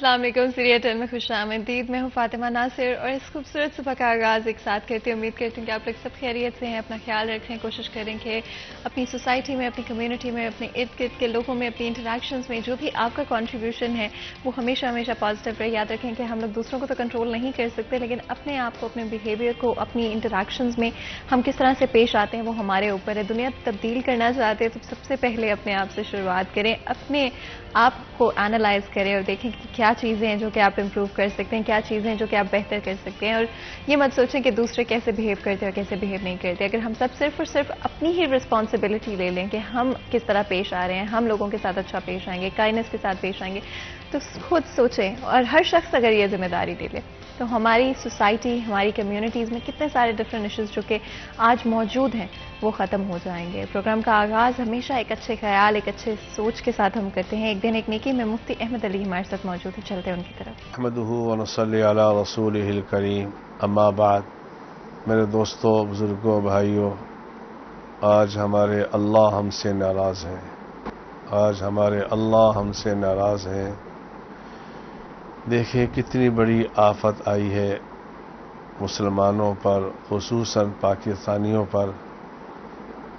السلام علیکم، سیریہ 10 میں خوش آمدید. میں ہوں فاطمہ ناصر اور اس خوبصورت صبح کا آغاز ایک ساتھ کرتی ہوں. امید کرتی ہوں کہ آپ لوگ سب خیریت سے ہیں. اپنا خیال رکھیں، کوشش کریں کہ اپنی سوسائٹی میں، اپنی کمیونٹی میں، اپنے ارد گرد کے لوگوں میں، اپنی انٹریکشنز میں جو بھی آپ کا کنٹریبیوشن ہے وہ ہمیشہ ہمیشہ پازیٹیو رہے. یاد رکھیں کہ ہم لوگ دوسروں کو تو کنٹرول نہیں کر سکتے، لیکن اپنے آپ کو، اپنے بیہیویئر کو، اپنی انٹریکشنز میں ہم کس طرح سے پیش آتے ہیں وہ ہمارے اوپر ہے. دنیا تبدیل کرنا چاہتے ہیں تو سب سے پہلے اپنے آپ سے شروعات کریں. اپنے آپ کو اینالائز کریں اور دیکھیں کہ کیا چیزیں ہیں جو کہ آپ امپروو کر سکتے ہیں، کیا چیزیں ہیں جو کہ آپ بہتر کر سکتے ہیں. اور یہ مت سوچیں کہ دوسرے کیسے بہیو کرتے ہیں اور کیسے بہیو نہیں کرتے. اگر ہم سب صرف اور صرف اپنی ہی رسپانسبلٹی لے لیں کہ ہم کس طرح پیش آ رہے ہیں، ہم لوگوں کے ساتھ اچھا پیش آئیں گے، کائنڈنس کے ساتھ پیش آئیں گے، تو خود سوچیں. اور ہر شخص اگر یہ ذمہ داری لے لے تو ہماری سوسائٹی، ہماری کمیونٹیز میں کتنے سارے ڈفرینٹ ایشوز جو کہ آج موجود ہیں وہ ختم ہو جائیں گے. پروگرام کا آغاز ہمیشہ ایک اچھے خیال، ایک اچھے سوچ کے ساتھ ہم کرتے ہیں. ایک دن ایک نیکی میں مفتی احمد علی ہمارے ساتھ موجود ہیں، چلتے ہیں ان کی طرف. احمدہ ونصلی علی رسولہ الکریم. اما بعد، میرے دوستوں، بزرگوں، بھائیوں، آج ہمارے اللہ ہم سے ناراض ہیں. آج ہمارے اللہ ہم سے ناراض ہیں. دیکھیں کتنی بڑی آفت آئی ہے مسلمانوں پر، خصوصاً پاکستانیوں پر.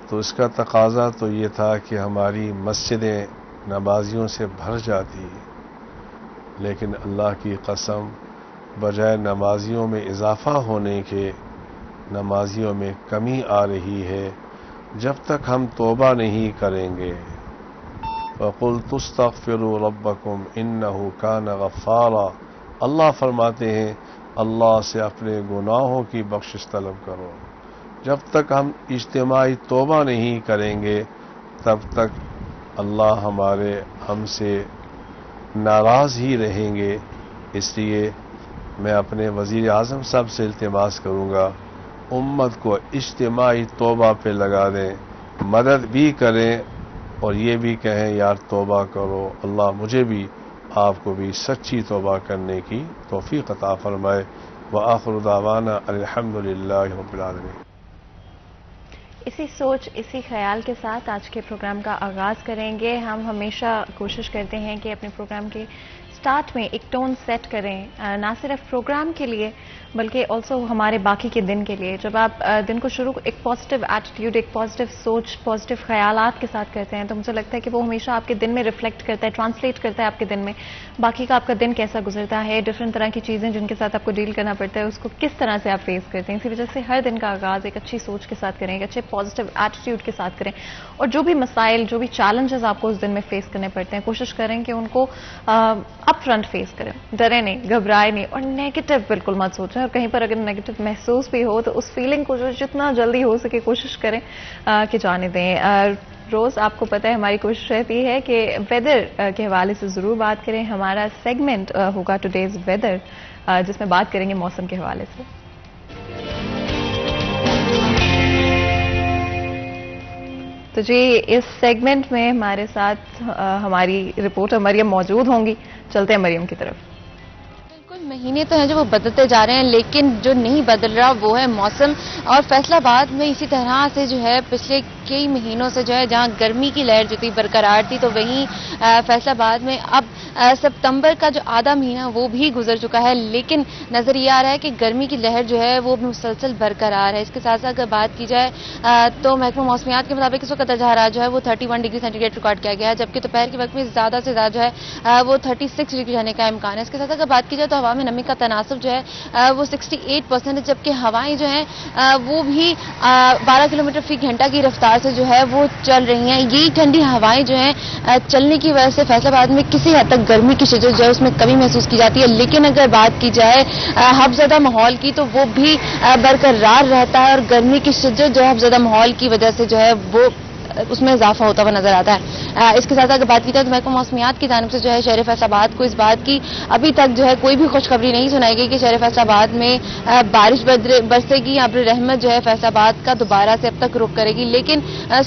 تو اس کا تقاضا تو یہ تھا کہ ہماری مسجدیں نمازیوں سے بھر جاتی، لیکن اللہ کی قسم بجائے نمازیوں میں اضافہ ہونے کے نمازیوں میں کمی آ رہی ہے. جب تک ہم توبہ نہیں کریں گے. وَقُلْتُ اسْتَغْفِرُوا رَبَّكُمْ إِنَّهُ كَانَ غَفَّارًا. اللہ فرماتے ہیں اللہ سے اپنے گناہوں کی بخشش طلب کرو. جب تک ہم اجتماعی توبہ نہیں کریں گے تب تک اللہ ہم سے ناراض ہی رہیں گے. اس لیے میں اپنے وزیر اعظم صاحب سے التماس کروں گا امت کو اجتماعی توبہ پہ لگا دیں، مدد بھی کریں اور یہ بھی کہیں یار توبہ کرو. اللہ مجھے بھی آپ کو بھی سچی توبہ کرنے کی توفیق عطا فرمائے. وآخر دعوانا الحمدللہ رب العالمین. اسی سوچ، اسی خیال کے ساتھ آج کے پروگرام کا آغاز کریں گے. ہم ہمیشہ کوشش کرتے ہیں کہ اپنے پروگرام کے سٹارٹ میں ایک ٹون سیٹ کریں، نہ صرف پروگرام کے لیے بلکہ آلسو ہمارے باقی کے دن کے لیے. جب آپ دن کو شروع ایک پازیٹیو ایٹیٹیوڈ، ایک پازیٹیو سوچ، پازیٹیو خیالات کے ساتھ کرتے ہیں تو مجھے لگتا ہے کہ وہ ہمیشہ آپ کے دن میں ریفلیکٹ کرتا ہے، ٹرانسلیٹ کرتا ہے آپ کے دن میں باقی کا آپ کا دن کیسا گزرتا ہے. ڈفرینٹ طرح کی چیزیں جن کے ساتھ آپ کو ڈیل کرنا پڑتا ہے اس کو کس طرح سے آپ فیس کرتے ہیں. اسی وجہ سے ہر دن کا آغاز ایک اچھی سوچ کے ساتھ کریں، ایک اچھے پازیٹیو ایٹیٹیوڈ کے ساتھ کریں. اور جو بھی مسائل، جو بھی چیلنجز آپ کو اس دن میں فیس کرنے پڑتے ہیں کوشش کریں کہ ان کو اپ فرنٹ فیس کریں. ڈرے نہیں، گھبرائے نہیں اور نیگیٹو بالکل مت سوچیں. اور کہیں پر اگر نیگیٹو محسوس بھی ہو تو اس فیلنگ کو جو جتنا جلدی ہو سکے کوشش کریں کہ جانے دیں. روز آپ کو پتہ ہے ہماری کوشش رہتی ہے کہ ویدر کے حوالے سے ضرور بات کریں. ہمارا سیگمنٹ ہوگا ٹوڈیز ویدر، جس میں بات کریں گے موسم کے حوالے سے. تو جی اس سیگمنٹ میں ہمارے ساتھ ہماری رپورٹر مریم موجود ہوں گی. چلتے ہیں مریم کی طرف. بالکل، مہینے تو ہیں جو وہ بدلتے جا رہے ہیں لیکن جو نہیں بدل رہا وہ ہے موسم. اور فیصل آباد میں اسی طرح سے جو ہے پچھلے کئی مہینوں سے جو ہے جہاں گرمی کی لہر جو تھی برقرار تھی، تو وہیں فیصل آباد میں اب ستمبر کا جو آدھا مہینہ وہ بھی گزر چکا ہے، لیکن نظر یہ آ رہا ہے کہ گرمی کی لہر جو ہے وہ مسلسل برقرار ہے. اس کے ساتھ ساتھ اگر بات کی جائے تو محکمہ موسمیات کے مطابق اس وقت درجہ حرارت جو ہے وہ 31 ڈگری سینٹی گریڈ ریکارڈ کیا گیا ہے، جبکہ دوپہر کے وقت میں زیادہ سے زیادہ جو ہے وہ 36 ڈگری رہنے کا امکان ہے. اس کے ساتھ اگر بات کی جائے تو ہوا میں نمی کا تناسب جو ہے وہ 68% ہے، جبکہ ہوائیں جو ہیں وہ بھی 12 کلومیٹر فی گھنٹہ کی رفتار سے جو ہے وہ چل رہی ہیں. یہی ٹھنڈی ہوائیں جو ہیں چلنے کی وجہ سے فیصل آباد میں کسی حد تک گرمی کی شدت جو ہے اس میں کمی محسوس کی جاتی ہے. لیکن اگر بات کی جائے حفزدہ ماحول کی تو وہ بھی برقرار رہتا ہے اور گرمی کی شدت جو ہے حفزدہ ماحول کی وجہ سے جو ہے وہ اس میں اضافہ ہوتا ہوا نظر آتا ہے. اس کے ساتھ اگر بات کی جائے تو محکمہ موسمیات کی جانب سے جو ہے شہر فیصل آباد کو اس بات کی ابھی تک جو ہے کوئی بھی خوشخبری نہیں سنائی گئی کہ شہر فیصل آباد میں بارش برسے گی. ابر رحمت جو ہے فیصل آباد کا دوبارہ سے اب تک رخ کرے گی، لیکن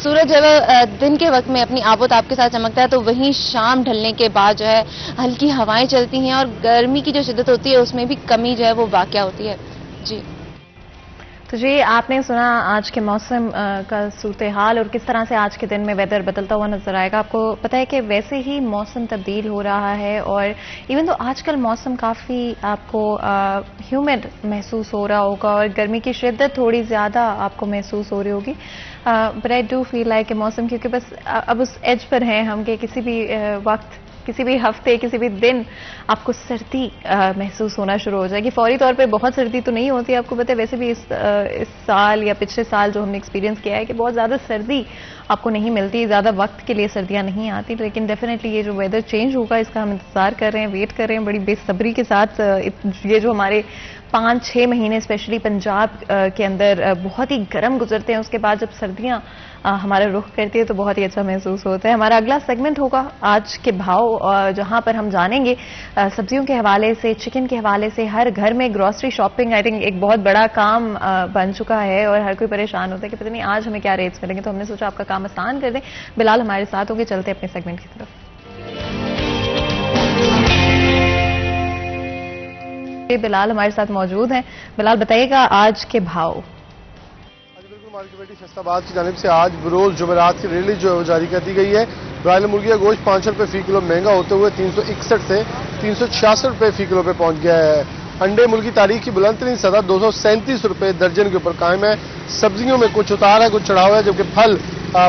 سورج جو ہے دن کے وقت میں اپنی آب و تاب کے ساتھ چمکتا ہے تو وہیں شام ڈھلنے کے بعد جو ہے ہلکی ہوائیں چلتی ہیں اور گرمی کی جو شدت ہوتی ہے اس میں بھی کمی جو ہے وہ واقع ہوتی ہے. جی تو جی آپ نے سنا آج کے موسم کا صورتحال اور کس طرح سے آج کے دن میں ویدر بدلتا ہوا نظر آئے گا. آپ کو پتہ ہے کہ ویسے ہی موسم تبدیل ہو رہا ہے اور ایون تو آج کل موسم کافی آپ کو ہیومڈ محسوس ہو رہا ہوگا اور گرمی کی شدت تھوڑی زیادہ آپ کو محسوس ہو رہی ہوگی. But I do feel like کہ موسم کیونکہ بس اب اس ایج پر ہیں ہم کہ کسی بھی وقت کسی بھی ہفتے کسی بھی دن آپ کو سردی محسوس ہونا شروع ہو جائے گی. فوری طور پہ بہت سردی تو نہیں ہوتی آپ کو پتہ ہے, ویسے بھی اس سال یا پچھلے سال جو ہم نے ایکسپیرینس کیا ہے کہ بہت زیادہ سردی آپ کو نہیں ملتی, زیادہ وقت کے لیے سردیاں نہیں آتی. لیکن ڈیفینیٹلی یہ جو ویدر چینج ہوگا اس کا ہم انتظار کر رہے ہیں, ویٹ کر رہے ہیں بڑی بے صبری کے ساتھ. یہ جو ہمارے 5-6 مہینے اسپیشلی پنجاب کے اندر بہت ہی گرم گزرتے ہیں, اس کے بعد جب سردیاں ہمارا رخ کرتی ہے تو بہت ہی اچھا محسوس ہوتا ہے. ہمارا اگلا سیگمنٹ ہوگا آج کے بھاؤ, جہاں پر ہم جانیں گے سبزیوں کے حوالے سے, چکن کے حوالے سے. ہر گھر میں گروسری شاپنگ آئی تھنک ایک بہت بڑا کام بن چکا ہے اور ہر کوئی پریشان ہوتا ہے کہ پتہ نہیں آج ہمیں کیا ریٹس ملیں گے. تو ہم نے سوچا آپ کا کام آسان کر دیں. بلال ہمارے ساتھ ہوں گے, چلتے اپنے سیگمنٹ کی طرف. بلال ہمارے ساتھ موجود ہیں. بلال بتائیے گا آج کے بھاؤ. مارکیٹ کمیٹی فیصل آباد کی جانب سے آج بروز جمعرات کی ریلیز جو ہے وہ جاری کر دی گئی ہے. برائل مرغی کا گوشت 500 روپے فی کلو مہنگا ہوتے ہوئے 361 سے 366 روپے فی کلو پہ پہنچ گیا ہے. انڈے ملکی تاریخ کی بلند ترین سطح 237 روپے درجن کے اوپر قائم ہے. سبزیوں میں کچھ اتار ہے کچھ چڑھاؤ ہے, جبکہ پھل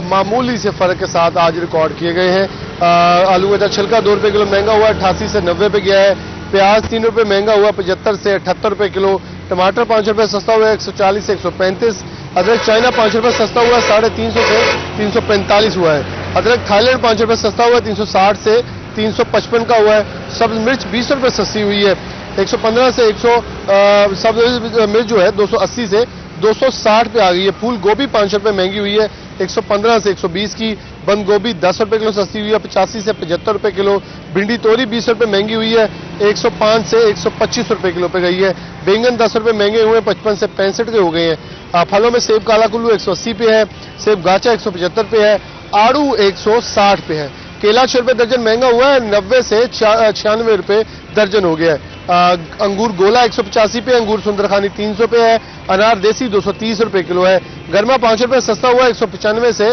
معمولی سے فرق کے ساتھ آج ریکارڈ کیے گئے ہیں. آلو کا چھلکا 2 روپے کلو مہنگا ہوا ہے, 88 سے 90 پہ گیا ہے. پیاز 3 روپے مہنگا ہوا, 75 سے 78 روپے کلو. ٹماٹر 5 روپے سستا ہوا ہے, 140 سے 135. ادرک چائنا 5 روپے سستا ہوا ہے, 350 سے 345 ہوا ہے. ادرک تھائی لینڈ 5 روپے سستا ہوا ہے, 360 سے 355 کا ہوا ہے. سبز مرچ 20 روپے سستی ہوئی ہے, 115 سے 100. سبز مرچ جو ہے 280 سے 260 پہ آ گئی ہے. پھول گوبھی 5 روپے مہنگی ہوئی ہے, 115 سے 120 کی. بند گوبھی 10 روپے کلو سستی ہوئی ہے, 85 سے 75 روپے کلو. بھنڈی توری 20 روپے مہنگی ہوئی ہے, 105 سے 125 روپے کلو پہ گئی ہے. بینگن 10 روپے مہنگے ہوئے, 55 سے 65 کے ہو گئے ہیں. پھلوں میں سیب کالا کلو 180 پہ ہے, سیب گاچا 175 پہ ہے, آڑو 160 پہ ہے. کیلا 6 روپے درجن مہنگا ہوا ہے, 90 سے 96 روپے درجن ہو گیا ہے. انگور گولا 185 پہ, انگور سندرخانی 300 پہ ہے, انار دیسی 230 روپے کلو ہے. گرما 5 روپے سستا ہوا ہے, 195 سے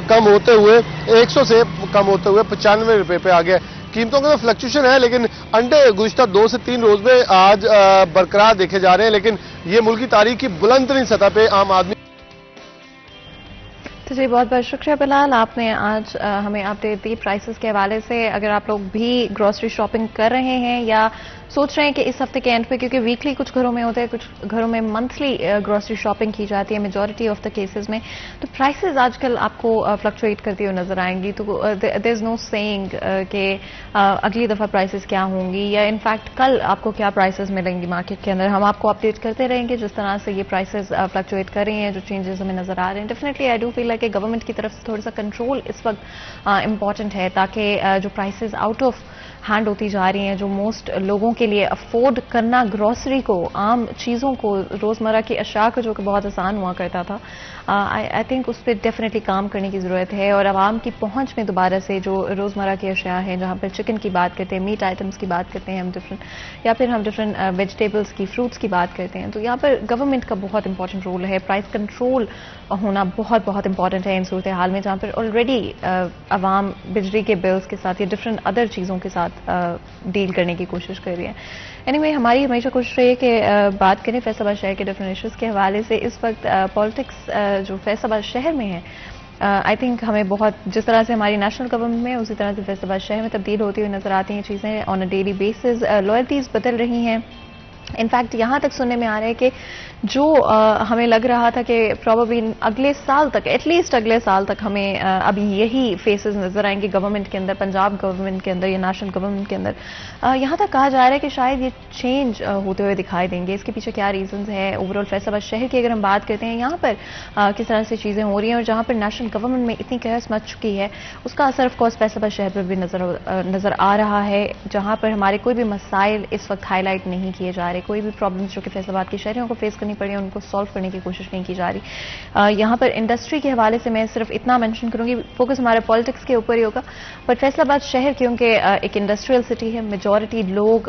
کم ہوتے ہوئے 100 سے کم ہوتے ہوئے 95 روپے پہ آ گیا. قیمتوں کا فلکچویشن ہے, لیکن انڈے گزشتہ 2 سے 3 روز میں آج برقرار دیکھے جا رہے ہیں. لیکن یہ ملکی تاریخ کی بلند ترین سطح پہ عام آدمی. تو جی بہت بہت شکریہ بلال, آپ نے آج ہمیں اپڈیٹ دی پرائسز کے حوالے سے. اگر آپ لوگ بھی گروسری شاپنگ کر رہے ہیں یا سوچ رہے ہیں کہ اس ہفتے کے اینڈ پہ, کیونکہ ویکلی کچھ گھروں میں ہوتا ہے, کچھ گھروں میں منتھلی گروسری شاپنگ کی جاتی ہے میجورٹی آف دا کیسز میں, تو پرائسز آج کل آپ کو فلکچویٹ کرتی ہوئی نظر آئیں گی. تو دیر از نو سیئنگ کہ اگلی دفعہ پرائسز کیا ہوں گی یا انفیکٹ کل آپ کو کیا پرائسز ملیں گی مارکیٹ کے اندر. ہم آپ کو اپڈیٹ کرتے رہیں گے جس طرح سے یہ پرائسز فلکچویٹ کر رہی ہیں, جو چینجز ہمیں نظر آ رہے ہیں. Definitely I do feel like کہ گورنمنٹ کی طرف سے تھوڑا سا کنٹرول اس وقت امپورٹنٹ ہے, تاکہ جو پرائسز آؤٹ آف ہینڈ ہوتی جا رہی ہیں, جو موسٹ لوگوں کے لیے افورڈ کرنا گروسری کو, عام چیزوں کو, روزمرہ کی اشیاء کو جو کہ بہت آسان ہوا کرتا تھا, آئی تھنک اس پہ ڈیفینیٹلی کام کرنے کی ضرورت ہے. اور عوام کی پہنچ میں دوبارہ سے جو روزمرہ کی اشیاء ہیں, جہاں پر چکن کی بات کرتے ہیں, میٹ آئٹمس کی بات کرتے ہیں ہم ڈفرینٹ, یا پھر ہم ڈفرینٹ ویجیٹیبلس کی, فروٹس کی بات کرتے ہیں, تو یہاں پر گورنمنٹ کا بہت امپورٹنٹ رول ہے. پرائس کنٹرول ہونا بہت بہت امپورٹنٹ ہے ان صورتحال میں, جہاں پر آلریڈی عوام بجلی کے بلز کے ساتھ یا ڈفرینٹ ادر چیزوں کے ساتھ ڈیل کرنے کی کوشش کر رہی ہے. اینی ہماری ہمیشہ کوشش رہی ہے کہ بات کریں فیصل آباد شہر کے ڈفرینٹ ایشوز کے حوالے سے. اس وقت پالیٹکس جو فیصل آباد شہر میں ہے, آئی تھنک ہمیں بہت, جس طرح سے ہماری نیشنل گورنمنٹ میں اسی طرح سے فیصل آباد شہر میں تبدیل ہوتی ہوئی نظر آتی ہیں چیزیں آن اے ڈیلی بیسز. لائلٹیز بدل رہی ہیں. انفیکٹ یہاں تک سننے میں آ رہا ہے کہ جو ہمیں لگ رہا تھا کہ پروبیبلی اگلے سال تک, ایٹ لیسٹ اگلے سال تک ہمیں ابھی یہی فیسز نظر آئیں گے گورنمنٹ کے اندر, پنجاب گورنمنٹ کے اندر یا نیشنل گورنمنٹ کے اندر, یہاں تک کہا جا رہا ہے کہ شاید یہ چینج ہوتے ہوئے دکھائی دیں گے. اس کے پیچھے کیا ریزنز ہیں اوور آل فیصل آباد شہر کی اگر ہم بات کرتے ہیں, یہاں پر کس طرح سے چیزیں ہو رہی ہیں, اور جہاں پر نیشنل گورنمنٹ میں اتنی کیئرس مچ چکی ہے, اس کا اثر آف کورس فیصل آباد شہر پر بھی نظر آ رہا ہے, جہاں پر ہمارے کوئی بھی مسائل اس وقت ہائی لائٹ نہیں کیے جا رہے. کوئی بھی پرابلمس جو کہ فیصل آباد کے شہریوں کو فیس کرنی پڑی ان کو سالو کرنے کی کوشش نہیں کی جا رہی. یہاں پر انڈسٹری کے حوالے سے میں صرف اتنا مینشن کروں گی, فوکس ہمارے پالیٹکس کے اوپر ہی ہوگا, بٹ فیصل آباد شہر کیونکہ ایک انڈسٹریل سٹی ہے, میجورٹی لوگ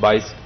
22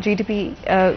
GDP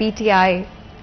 PTI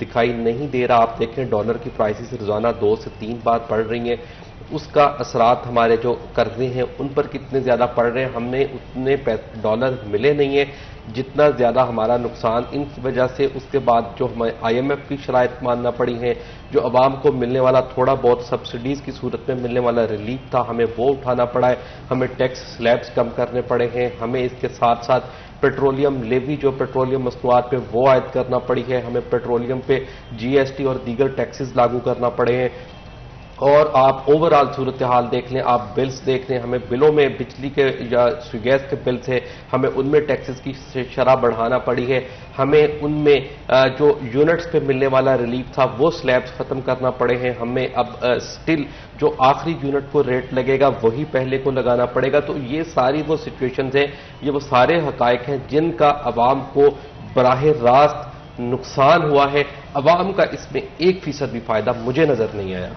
دکھائی نہیں دے رہا. آپ دیکھیں ڈالر کی پرائسز روزانہ 2 سے 3 بار بڑھ رہی ہیں. اس کا اثرات ہمارے جو قرضے ہیں ان پر کتنے زیادہ پڑ رہے ہیں. ہمیں اتنے ڈالر ملے نہیں ہیں جتنا زیادہ ہمارا نقصان ان کی وجہ سے اس کے بعد جو ہمیں IMF کی شرائط ماننا پڑی ہیں, جو عوام کو ملنے والا تھوڑا بہت سبسڈیز کی صورت میں ملنے والا ریلیف تھا ہمیں وہ اٹھانا پڑا ہے. ہمیں ٹیکس سلیبس کم کرنے پڑے ہیں. ہمیں اس کے ساتھ ساتھ پیٹرولیم لیوی جو پیٹرولیم مصنوعات پہ وہ عائد کرنا پڑی ہے. ہمیں پیٹرولیم پہ GST اور دیگر ٹیکسز لاگو کرنا پڑے ہیں. اور آپ اوورآل صورتحال دیکھ لیں, آپ بلز دیکھ لیں, ہمیں بلوں میں بجلی کے یا گیس کے بل تھے ہمیں ان میں ٹیکسز کی شرح بڑھانا پڑی ہے. ہمیں ان میں جو یونٹس پہ ملنے والا ریلیف تھا وہ سلیبس ختم کرنا پڑے ہیں. ہمیں اب سٹل جو آخری یونٹ کو ریٹ لگے گا وہی پہلے کو لگانا پڑے گا. تو یہ ساری وہ سچویشنز ہیں, یہ وہ سارے حقائق ہیں جن کا عوام کو براہ راست نقصان ہوا ہے. عوام کا اس میں 1% بھی فائدہ مجھے نظر نہیں آیا.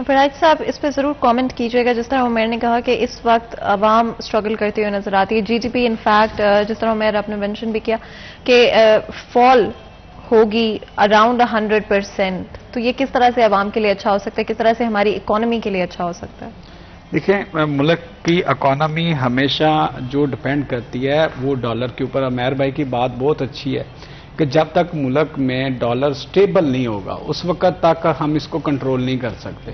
فراج صاحب اس پہ ضرور کامنٹ کیجیے گا. جس طرح عمیر نے کہا کہ اس وقت عوام اسٹرگل کرتے ہوئے نظر آتی ہے. GDP انفیکٹ جس طرح عمیر آپ نے مینشن بھی کیا کہ فال ہوگی اراؤنڈ 100%. تو یہ کس طرح سے عوام کے لیے اچھا ہو سکتا ہے, کس طرح سے ہماری اکانومی کے لیے اچھا ہو سکتا ہے؟ دیکھیں ملک کی اکانومی ہمیشہ جو ڈپینڈ کرتی ہے وہ ڈالر کے اوپر. عمیر بھائی کی بات بہت اچھی ہے کہ جب تک ملک میں ڈالر سٹیبل نہیں ہوگا اس وقت تک ہم اس کو کنٹرول نہیں کر سکتے.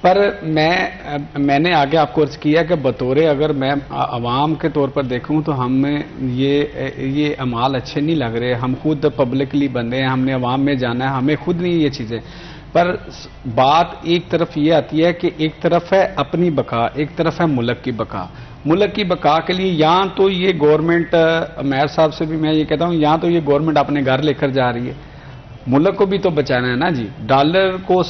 پر میں نے آگے آپ کو عرض کیا کہ بطور اگر میں عوام کے طور پر دیکھوں تو ہمیں یہ اعمال اچھے نہیں لگ رہے. ہم خود پبلکلی بندے ہیں, ہم نے عوام میں جانا ہے, ہمیں خود نہیں یہ چیزیں. پر بات ایک طرف یہ آتی ہے کہ ایک طرف ہے اپنی بقا, ایک طرف ہے ملک کی بقا. ملک کی بقا کے لیے یا تو یہ گورنمنٹ, عمیر صاحب سے بھی میں یہ کہتا ہوں, یا تو یہ گورنمنٹ اپنے گھر لے کر جا رہی ہے, ملک کو بھی تو بچانا ہے نا جی. ڈالر کو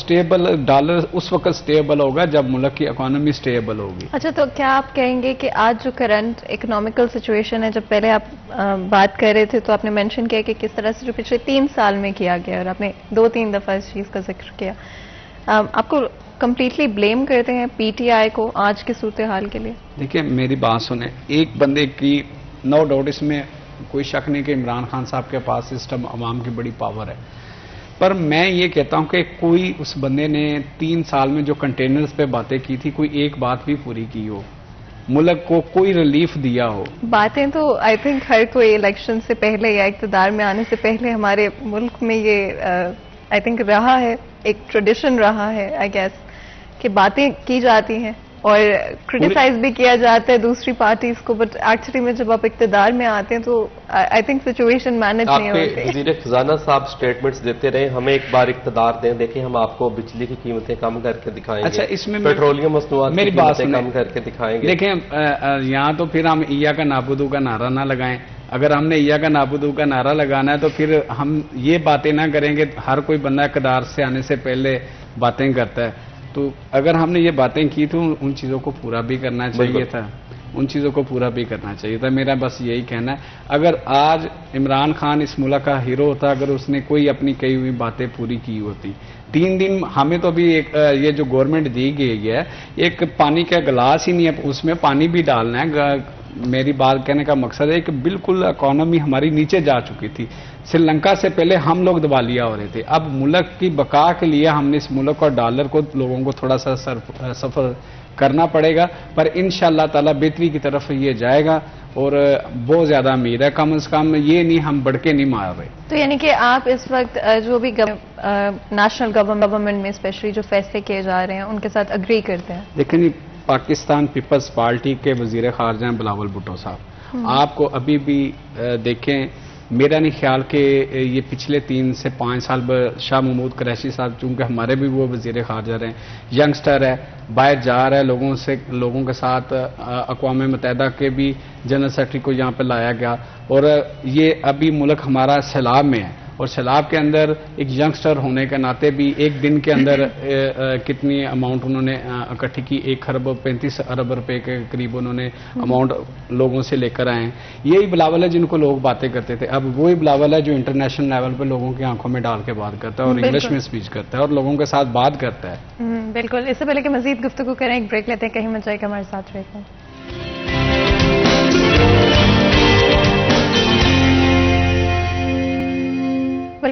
ڈالر اس وقت سٹیبل ہوگا جب ملک کی اکانومی سٹیبل ہوگی. اچھا, تو کیا آپ کہیں گے کہ آج جو کرنٹ اکنامیکل سچویشن ہے, جب پہلے آپ بات کر رہے تھے تو آپ نے مینشن کیا کہ کس طرح سے جو پچھلے 3 سال میں کیا گیا, اور آپ نے 2-3 دفعہ اس چیز کا ذکر کیا, آپ کو کمپلیٹلی بلیم کرتے ہیں PTI کو آج کی صورتحال کے لیے؟ دیکھیں میری بات سنیں, ایک بندے کی نو ڈاؤٹ اس میں کوئی شک نہیں کہ عمران خان صاحب کے پاس سسٹم عوام کی بڑی پاور ہے. پر میں یہ کہتا ہوں کہ کوئی اس بندے نے 3 سال میں جو کنٹینرز پہ باتیں کی تھی کوئی ایک بات بھی پوری کی ہو, ملک کو کوئی ریلیف دیا ہو. باتیں تو آئی تھنک ہر کوئی الیکشن سے پہلے یا اقتدار میں آنے سے پہلے ہمارے ملک میں یہ آئی تھنک رہا ہے, ایک ٹریڈیشن رہا ہے آئی گیس, کہ باتیں کی جاتی ہیں اور کرٹیسائز بھی کیا جاتا ہے دوسری پارٹیز کو. بٹ ایکچولی میں جب آپ اقتدار میں آتے ہیں تو آئی تھنک سچویشن مینج نہیں ہوتی. وزیر خزانہ صاحب سٹیٹمنٹس دیتے رہے ہمیں ایک بار اقتدار دیں, دیکھیں ہم آپ کو بجلی کی قیمتیں کم کر کے دکھائیں گے. اچھا, اس میں پیٹرولیم مصنوعات کی قیمتیں کم کر کے دکھائیں گے. دیکھیں یہاں تو پھر ہم ایاک نعبد کا نعرہ نہ لگائیں. اگر ہم نے ایاک نعبد کا نعرہ لگانا ہے تو پھر ہم یہ باتیں نہ کریں کہ ہر کوئی بندہ اقتدار سے آنے سے پہلے باتیں کرتا ہے. تو اگر ہم نے یہ باتیں کی تو ان چیزوں کو پورا بھی کرنا چاہیے تھا, ان چیزوں کو پورا بھی کرنا چاہیے تھا. میرا بس یہی کہنا ہے, اگر آج عمران خان اس ملک کا ہیرو ہوتا, اگر اس نے کوئی اپنی کہی ہوئی باتیں پوری کی ہوتی. 3 دن ہمیں تو ابھی یہ جو گورنمنٹ دی گئی ہے ایک پانی کا گلاس ہی نہیں ہے, اس میں پانی بھی ڈالنا ہے. میری بات کہنے کا مقصد ہے کہ بالکل اکانومی ہماری نیچے جا چکی تھی. سری لنکا سے پہلے ہم لوگ دیوالیہ ہو رہے تھے. اب ملک کی بقا کے لیے ہم نے اس ملک اور ڈالر کو لوگوں کو تھوڑا سا سفر کرنا پڑے گا, پر انشاءاللہ تعالی بہتری کی طرف یہ جائے گا اور بہت زیادہ امید ہے. کم از کم یہ نہیں ہم بڑھ کے نہیں مار رہے. تو یعنی کہ آپ اس وقت جو بھی نیشنل گورنمنٹ میں اسپیشلی جو فیصلے کیے جا رہے ہیں ان کے ساتھ اگری کرتے ہیں؟ دیکھیں جی, پاکستان پیپلز پارٹی کے وزیر خارجہ ہیں بلاول بھٹو صاحب. آپ کو ابھی بھی دیکھیں, میرا نہیں خیال کہ یہ پچھلے 3 سے 5 سال شاہ محمود قریشی صاحب, چونکہ ہمارے بھی وہ وزیر خارجہ رہے, ینگسٹر ہے, باہر جا رہا ہے لوگوں کے ساتھ. اقوام متحدہ کے بھی جنرل سیکرٹری کو یہاں پہ لایا گیا, اور یہ ابھی ملک ہمارا سیلاب میں ہے, اور سیلاب کے اندر ایک ینگسٹر ہونے کے ناطے بھی ایک دن کے اندر کتنی اماؤنٹ انہوں نے اکٹھی کی, 1 ارب 35 ارب روپے کے قریب انہوں نے اماؤنٹ لوگوں سے لے کر آئے ہیں. یہی بلاول ہے جن کو لوگ باتیں کرتے تھے. اب وہی بلاول ہے جو انٹرنیشنل لیول پہ لوگوں کی آنکھوں میں ڈال کے بات کرتا ہے اور انگلش میں اسپیچ کرتا ہے اور لوگوں کے ساتھ بات کرتا ہے. بالکل. اس سے پہلے کہ مزید گفتگو کریں ایک بریک لیتے ہیں, کہیں مت جائے کہ ہمارے ساتھ رہے.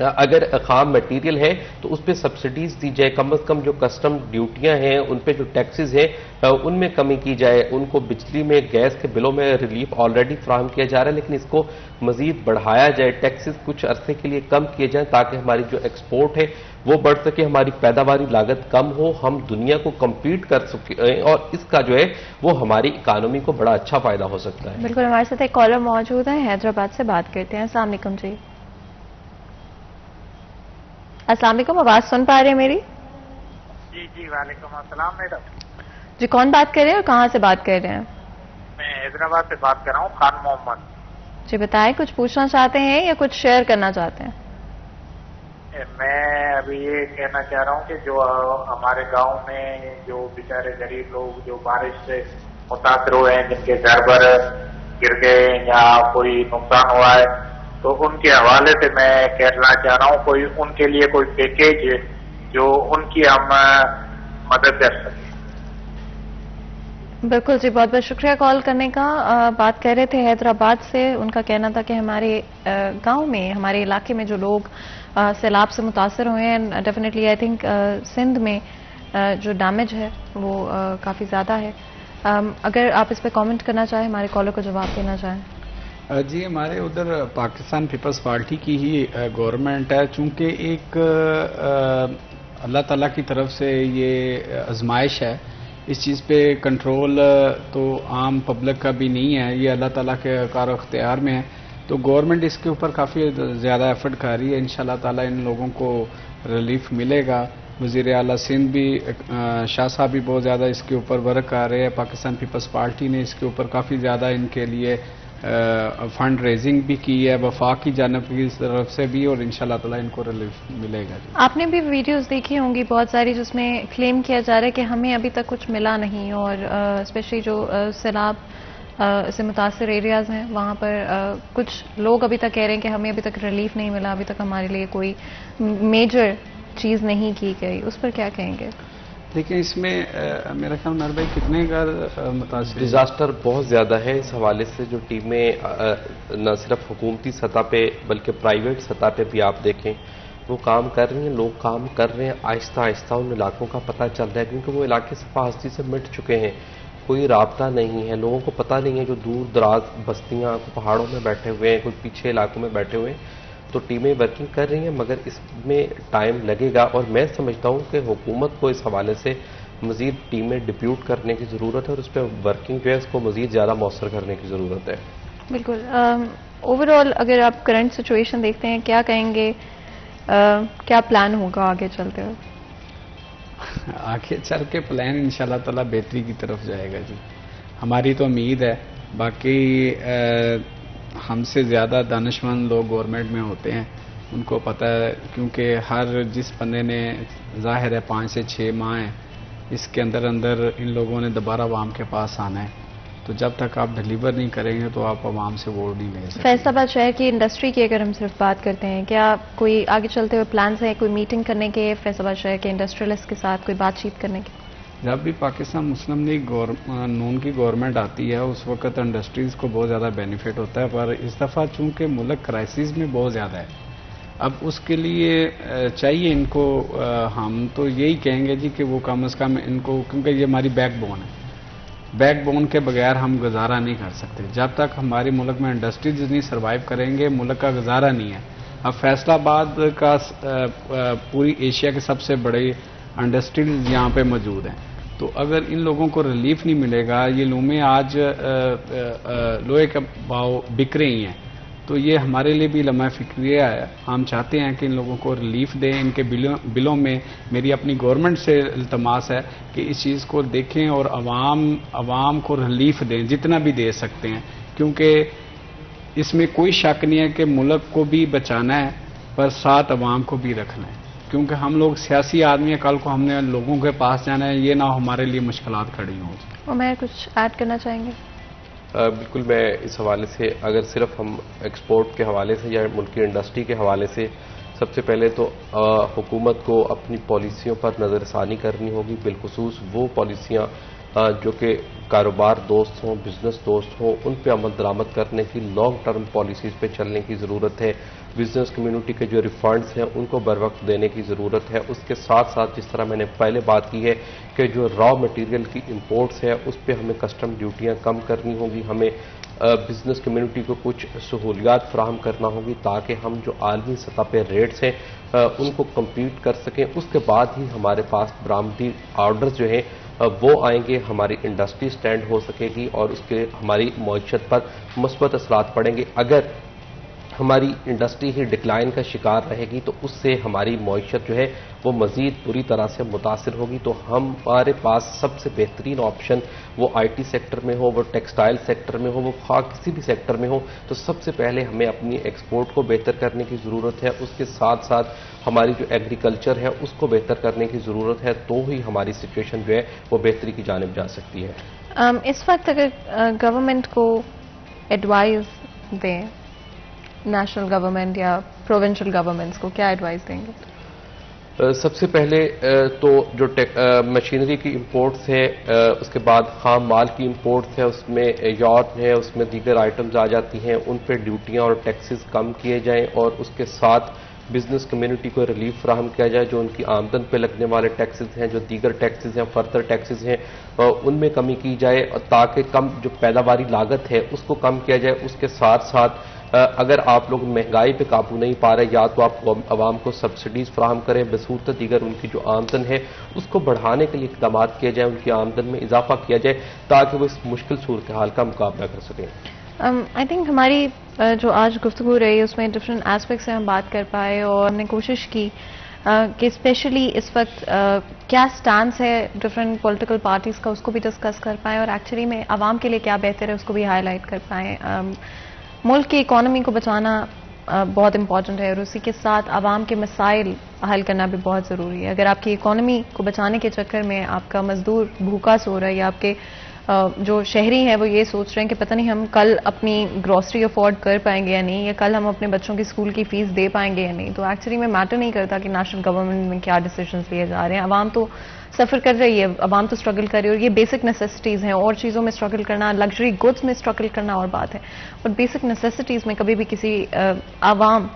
اگر خام مٹیریل ہے تو اس پہ سبسڈیز دی جائے، کم از کم جو کسٹم ڈیوٹیاں ہیں ان پہ جو ٹیکسز ہیں ان میں کمی کی جائے، ان کو بجلی میں گیس کے بلوں میں ریلیف آلریڈی فراہم کیا جا رہا ہے لیکن اس کو مزید بڑھایا جائے، ٹیکسز کچھ عرصے کے لیے کم کیے جائیں تاکہ ہماری جو ایکسپورٹ ہے وہ بڑھ سکے، ہماری پیداواری لاگت کم ہو، ہم دنیا کو کمپیٹ کر سکیں اور اس کا جو ہے وہ ہماری اکانومی کو بڑا اچھا فائدہ ہو سکتا ہے۔ بالکل، ہمارے ساتھ ایک کالر موجود ہے، حیدرآباد سے بات کرتے ہیں۔ السلام علیکم جی۔ السلام علیکم، آواز سن پا رہے ہیں میری؟ جی وعلیکم السلام میڈم۔ جی کون بات کر رہے ہیں اور کہاں سے بات کر رہے ہیں؟ میں حیدرآباد سے بات کر رہا ہوں، خان محمد۔ جی بتائیں، کچھ پوچھنا چاہتے ہیں یا کچھ شیئر کرنا چاہتے ہیں؟ میں ابھی یہ کہنا چاہ رہا ہوں کہ جو ہمارے گاؤں میں جو بیچارے غریب لوگ جو بارش سے متاثر ہوئے ہیں، جن کے گھر پر گر گئے یا کوئی نقصان ہوا ہے، تو ان کے حوالے سے میں کہنا چاہ رہا ہوں کوئی ان کے لیے کوئی پیکیج جو ان کی ہم مدد کر سکیں۔ بالکل جی، بہت بہت شکریہ کال کرنے کا۔ بات کر رہے تھے حیدرآباد سے، ان کا کہنا تھا کہ ہمارے گاؤں میں، ہمارے علاقے میں جو لوگ سیلاب سے متاثر ہوئے ہیں، ڈیفینیٹلی آئی تھنک سندھ میں جو ڈیمیج ہے وہ کافی زیادہ ہے۔ اگر آپ اس پہ کامنٹ کرنا چاہیں، ہمارے کالر کو جواب دینا چاہیں۔ جی ہمارے ادھر پاکستان پیپلز پارٹی کی ہی گورنمنٹ ہے، چونکہ ایک اللہ تعالیٰ کی طرف سے یہ آزمائش ہے، اس چیز پہ کنٹرول تو عام پبلک کا بھی نہیں ہے، یہ اللہ تعالیٰ کے کار و اختیار میں ہے، تو گورنمنٹ اس کے اوپر کافی زیادہ ایفرٹ کر رہی ہے۔ انشاءاللہ تعالیٰ ان لوگوں کو ریلیف ملے گا۔ وزیر اعلیٰ سندھ بھی شاہ صاحب بھی بہت زیادہ اس کے اوپر ورک کر رہے ہیں، پاکستان پیپلز پارٹی نے اس کے اوپر کافی زیادہ ان کے لیے فنڈ ریزنگ بھی کی ہے، وفاق کی جانب کی طرف سے بھی، اور انشاءاللہ تعالیٰ ان کو ریلیف ملے گا۔ آپ نے بھی ویڈیوز دیکھی ہوں گی بہت ساری جس میں کلیم کیا جا رہا ہے کہ ہمیں ابھی تک کچھ ملا نہیں، اور اسپیشلی جو سیلاب سے متاثر ایریاز ہیں وہاں پر کچھ لوگ ابھی تک کہہ رہے ہیں کہ ہمیں ابھی تک ریلیف نہیں ملا، ابھی تک ہمارے لیے کوئی میجر چیز نہیں کی گئی، اس پر کیا کہیں گے؟ لیکن اس میں میرا خیال نر بھائی کتنے گھر متاثر؟ ڈیزاسٹر بہت زیادہ ہے، اس حوالے سے جو ٹیمیں نہ صرف حکومتی سطح پہ بلکہ پرائیویٹ سطح پہ بھی آپ دیکھیں وہ کام کر رہی ہیں، لوگ کام کر رہے ہیں، آہستہ آہستہ ان علاقوں کا پتہ چل رہا ہے کیونکہ وہ علاقے صفا ہستی سے مٹ چکے ہیں، کوئی رابطہ نہیں ہے، لوگوں کو پتہ نہیں ہے، جو دور دراز بستیاں پہاڑوں میں بیٹھے ہوئے ہیں، کوئی پیچھے علاقوں میں بیٹھے ہوئے ہیں، تو ٹیمیں ورکنگ کر رہی ہیں مگر اس میں ٹائم لگے گا، اور میں سمجھتا ہوں کہ حکومت کو اس حوالے سے مزید ٹیمیں ڈپیوٹ کرنے کی ضرورت ہے اور اس پہ ورکنگ جو ہے اس کو مزید زیادہ مؤثر کرنے کی ضرورت ہے۔ بالکل، اوور آل اگر آپ کرنٹ سچویشن دیکھتے ہیں، کیا کہیں گے، کیا پلان ہوگا آگے چلتے ہوئے؟ آگے چل کے پلان انشاءاللہ تعالیٰ بہتری کی طرف جائے گا جی، ہماری تو امید ہے، باقی ہم سے زیادہ دانشمند لوگ گورنمنٹ میں ہوتے ہیں، ان کو پتہ ہے، کیونکہ ہر جس بندے نے ظاہر ہے 5 سے 6 ماہ ہیں، اس کے اندر ان لوگوں نے دوبارہ عوام کے پاس آنا ہے، تو جب تک آپ ڈیلیور نہیں کریں گے تو آپ عوام سے ووٹ نہیں لے سکتے۔ فیصل آباد شہر کی انڈسٹری کی اگر ہم صرف بات کرتے ہیں، کیا کوئی آگے چلتے ہوئے پلانز ہیں کوئی میٹنگ کرنے کے فیصل آباد شہر کے انڈسٹریلسٹ کے ساتھ، کوئی بات چیت کرنے کی؟ جب بھی پاکستان مسلم لیگ نون کی گورنمنٹ آتی ہے اس وقت انڈسٹریز کو بہت زیادہ بینیفٹ ہوتا ہے، پر اس دفعہ چونکہ ملک کرائسس میں بہت زیادہ ہے، اب اس کے لیے چاہیے ان کو، ہم تو یہی کہیں گے جی کہ وہ کم از کم ان کو، کیونکہ یہ ہماری بیک بون ہے، بیک بون کے بغیر ہم گزارا نہیں کر سکتے، جب تک ہمارے ملک میں انڈسٹریز نہیں سروائیو کریں گے ملک کا گزارا نہیں ہے۔ اب فیصل آباد کا پوری ایشیا کے سب سے بڑے انڈسٹریز یہاں پہ موجود ہیں، تو اگر ان لوگوں کو ریلیف نہیں ملے گا، یہ لومیں آج لوہے کا بھاؤ بک رہی ہیں، تو یہ ہمارے لیے بھی لمحہ فکریہ ہے، ہم چاہتے ہیں کہ ان لوگوں کو ریلیف دیں، ان کے بلوں میں میری اپنی گورنمنٹ سے التماس ہے کہ اس چیز کو دیکھیں اور عوام کو ریلیف دیں جتنا بھی دے سکتے ہیں، کیونکہ اس میں کوئی شک نہیں ہے کہ ملک کو بھی بچانا ہے پر ساتھ عوام کو بھی رکھنا ہے، کیونکہ ہم لوگ سیاسی آدمی ہیں، کل کو ہم نے لوگوں کے پاس جانا ہے، یہ نہ ہمارے لیے مشکلات کھڑی ہوں۔ عمیر کچھ ایڈ کرنا چاہیں گے؟ بالکل، میں اس حوالے سے اگر صرف ہم ایکسپورٹ کے حوالے سے یا ملکی انڈسٹری کے حوالے سے، سب سے پہلے تو حکومت کو اپنی پالیسیوں پر نظر ثانی کرنی ہوگی، بالخصوص وہ پالیسیاں جو کہ کاروبار دوست ہوں، بزنس دوست ہوں، ان پہ عمل درآمد کرنے کی لانگ ٹرم پالیسیز پہ چلنے کی ضرورت ہے. بزنس کمیونٹی کے جو ریفنڈز ہیں ان کو بر وقت دینے کی ضرورت ہے. اس کے ساتھ ساتھ جس طرح میں نے پہلے بات کی ہے کہ جو را مٹیریل کی امپورٹس ہے اس پہ ہمیں کسٹم ڈیوٹیاں کم کرنی ہوں گی. ہمیں بزنس کمیونٹی کو کچھ سہولیات فراہم کرنا ہوگی تاکہ ہم جو عالمی سطح پہ ریٹس ہیں ان کو کمپیٹ کر سکیں. اس کے بعد ہی ہمارے پاس برآمدی آرڈرز جو ہیں وہ آئیں گے، ہماری انڈسٹری سٹینڈ ہو سکے گی اور اس کے ہماری معیشت پر مثبت اثرات پڑیں گے. اگر ہماری انڈسٹری ہی ڈکلائن کا شکار رہے گی تو اس سے ہماری معیشت جو ہے وہ مزید بری طرح سے متاثر ہوگی. تو ہمارے پاس سب سے بہترین آپشن وہ آئی ٹی سیکٹر میں ہو، وہ ٹیکسٹائل سیکٹر میں ہو، وہ خواہ کسی بھی سیکٹر میں ہو، تو سب سے پہلے ہمیں اپنی ایکسپورٹ کو بہتر کرنے کی ضرورت ہے. اس کے ساتھ ساتھ ہماری جو ایگریکلچر ہے اس کو بہتر کرنے کی ضرورت ہے، تو ہی ہماری سچویشن جو ہے وہ بہتری کی جانب جا سکتی ہے. اس وقت اگر گورنمنٹ کو ایڈوائز دیں، نیشنل گورنمنٹ یا پروونشل گورنمنٹس کو کیا ایڈوائز دیں گے؟ سب سے پہلے تو جو مشینری کی امپورٹس ہے، اس کے بعد خام مال کی امپورٹس ہے، اس میں یارن ہے، اس میں دیگر آئٹمز آ جاتی ہیں، ان پہ ڈیوٹیاں اور ٹیکسز کم کیے جائیں اور اس کے ساتھ بزنس کمیونٹی کو ریلیف فراہم کیا جائے. جو ان کی آمدن پہ لگنے والے ٹیکسز ہیں، جو دیگر ٹیکسز ہیں، فردر ٹیکسز ہیں، ان میں کمی کی جائے تاکہ کم جو پیداواری لاگت ہے اس کو کم کیا جائے. اس کے ساتھ ساتھ اگر آپ لوگ مہنگائی پہ قابو نہیں پا رہے، یا تو آپ عوام کو سبسڈیز فراہم کریں، بصورت دیگر ان کی جو آمدن ہے اس کو بڑھانے کے لیے اقدامات کیے جائیں، ان کی آمدن میں اضافہ کیا جائے تاکہ وہ اس مشکل صورتحال کا مقابلہ کر سکیں. آئی تھنک ہماری جو آج گفتگو رہی اس میں ڈفرینٹ ایسپیکٹ سے ہم بات کر پائے اور ہم نے کوشش کی کہ اسپیشلی اس وقت کیا سٹانس ہے ڈفرینٹ پولیٹیکل پارٹیز کا اس کو بھی ڈسکس کر پائیں اور ایکچولی میں عوام کے لیے کیا بہتر ہے اس کو بھی ہائی لائٹ کر پائیں. ملک کی اکانومی کو بچانا بہت امپورٹنٹ ہے اور اسی کے ساتھ عوام کے مسائل حل کرنا بھی بہت ضروری ہے. اگر آپ کی اکانومی کو بچانے کے چکر میں آپ کا مزدور بھوکا سو رہا ہے یا آپ کے جو شہری ہیں وہ یہ سوچ رہے ہیں کہ پتہ نہیں ہم کل اپنی گروسری افورڈ کر پائیں گے یا نہیں، یا کل ہم اپنے بچوں کی اسکول کی فیس دے پائیں گے یا نہیں، تو ایکچولی میں میٹر نہیں کرتا کہ نیشنل گورنمنٹ میں کیا ڈیسیژنز لیے جا رہے ہیں. عوام تو سفر کر رہی ہے، عوام تو اسٹرگل کر رہی ہے اور یہ بیسک نیسیسٹیز ہیں. اور چیزوں میں اسٹرگل کرنا، لگژری گڈس میں اسٹرگل کرنا اور بات ہے، اور بیسک نیسیسٹیز میں کبھی بھی کسی عوام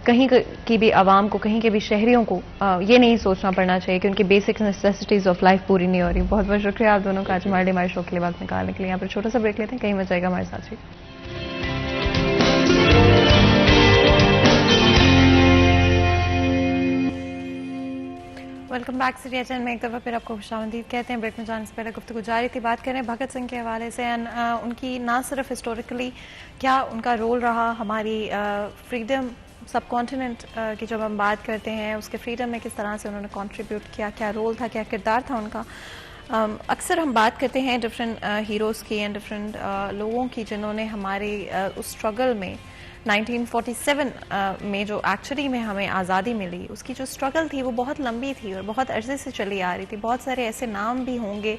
کہیں کی بھی عوام کو، کہیں کے بھی شہریوں کو یہ نہیں سوچنا پڑنا چاہیے کہ ان کی بیسک نیسیسٹیز آف لائف پوری نہیں ہو رہی. بہت بہت شکریہ آپ دونوں کا آج ہمارے شو کے لیے وقت نکالنے کے لیے. یہاں پر چھوٹا سا بریک لیتے ہیں، کہیں مت جائے گا ہمارے ساتھ. Welcome back city H N میں ایک دفعہ پھر آپ کو خوش آمدید کہتے ہیں. بریک میں جانے سے پہلے گفتگو جاری تھی، بات کریں بھگت سنگھ کے حوالے سے. ان کی نہ صرف ہسٹوریکلی کیا ان کا رول رہا ہماری فریڈم سب کانٹیننٹ کی جب ہم بات کرتے ہیں اس کے فریڈم میں کس طرح سے انہوں نے کنٹریبیوٹ کیا، کیا رول تھا، کیا کردار تھا ان کا. اکثر ہم بات کرتے ہیں ڈفرینٹ ہیروز کی اینڈ ڈفرینٹ لوگوں کی جنہوں نے ہمارے اس اسٹرگل میں 1947 میں جو ایکچولی میں ہمیں آزادی ملی، اس کی جو اسٹرگل تھی وہ بہت لمبی تھی اور بہت عرصے سے چلی آ رہی تھی. بہت سارے ایسے نام بھی ہوں گے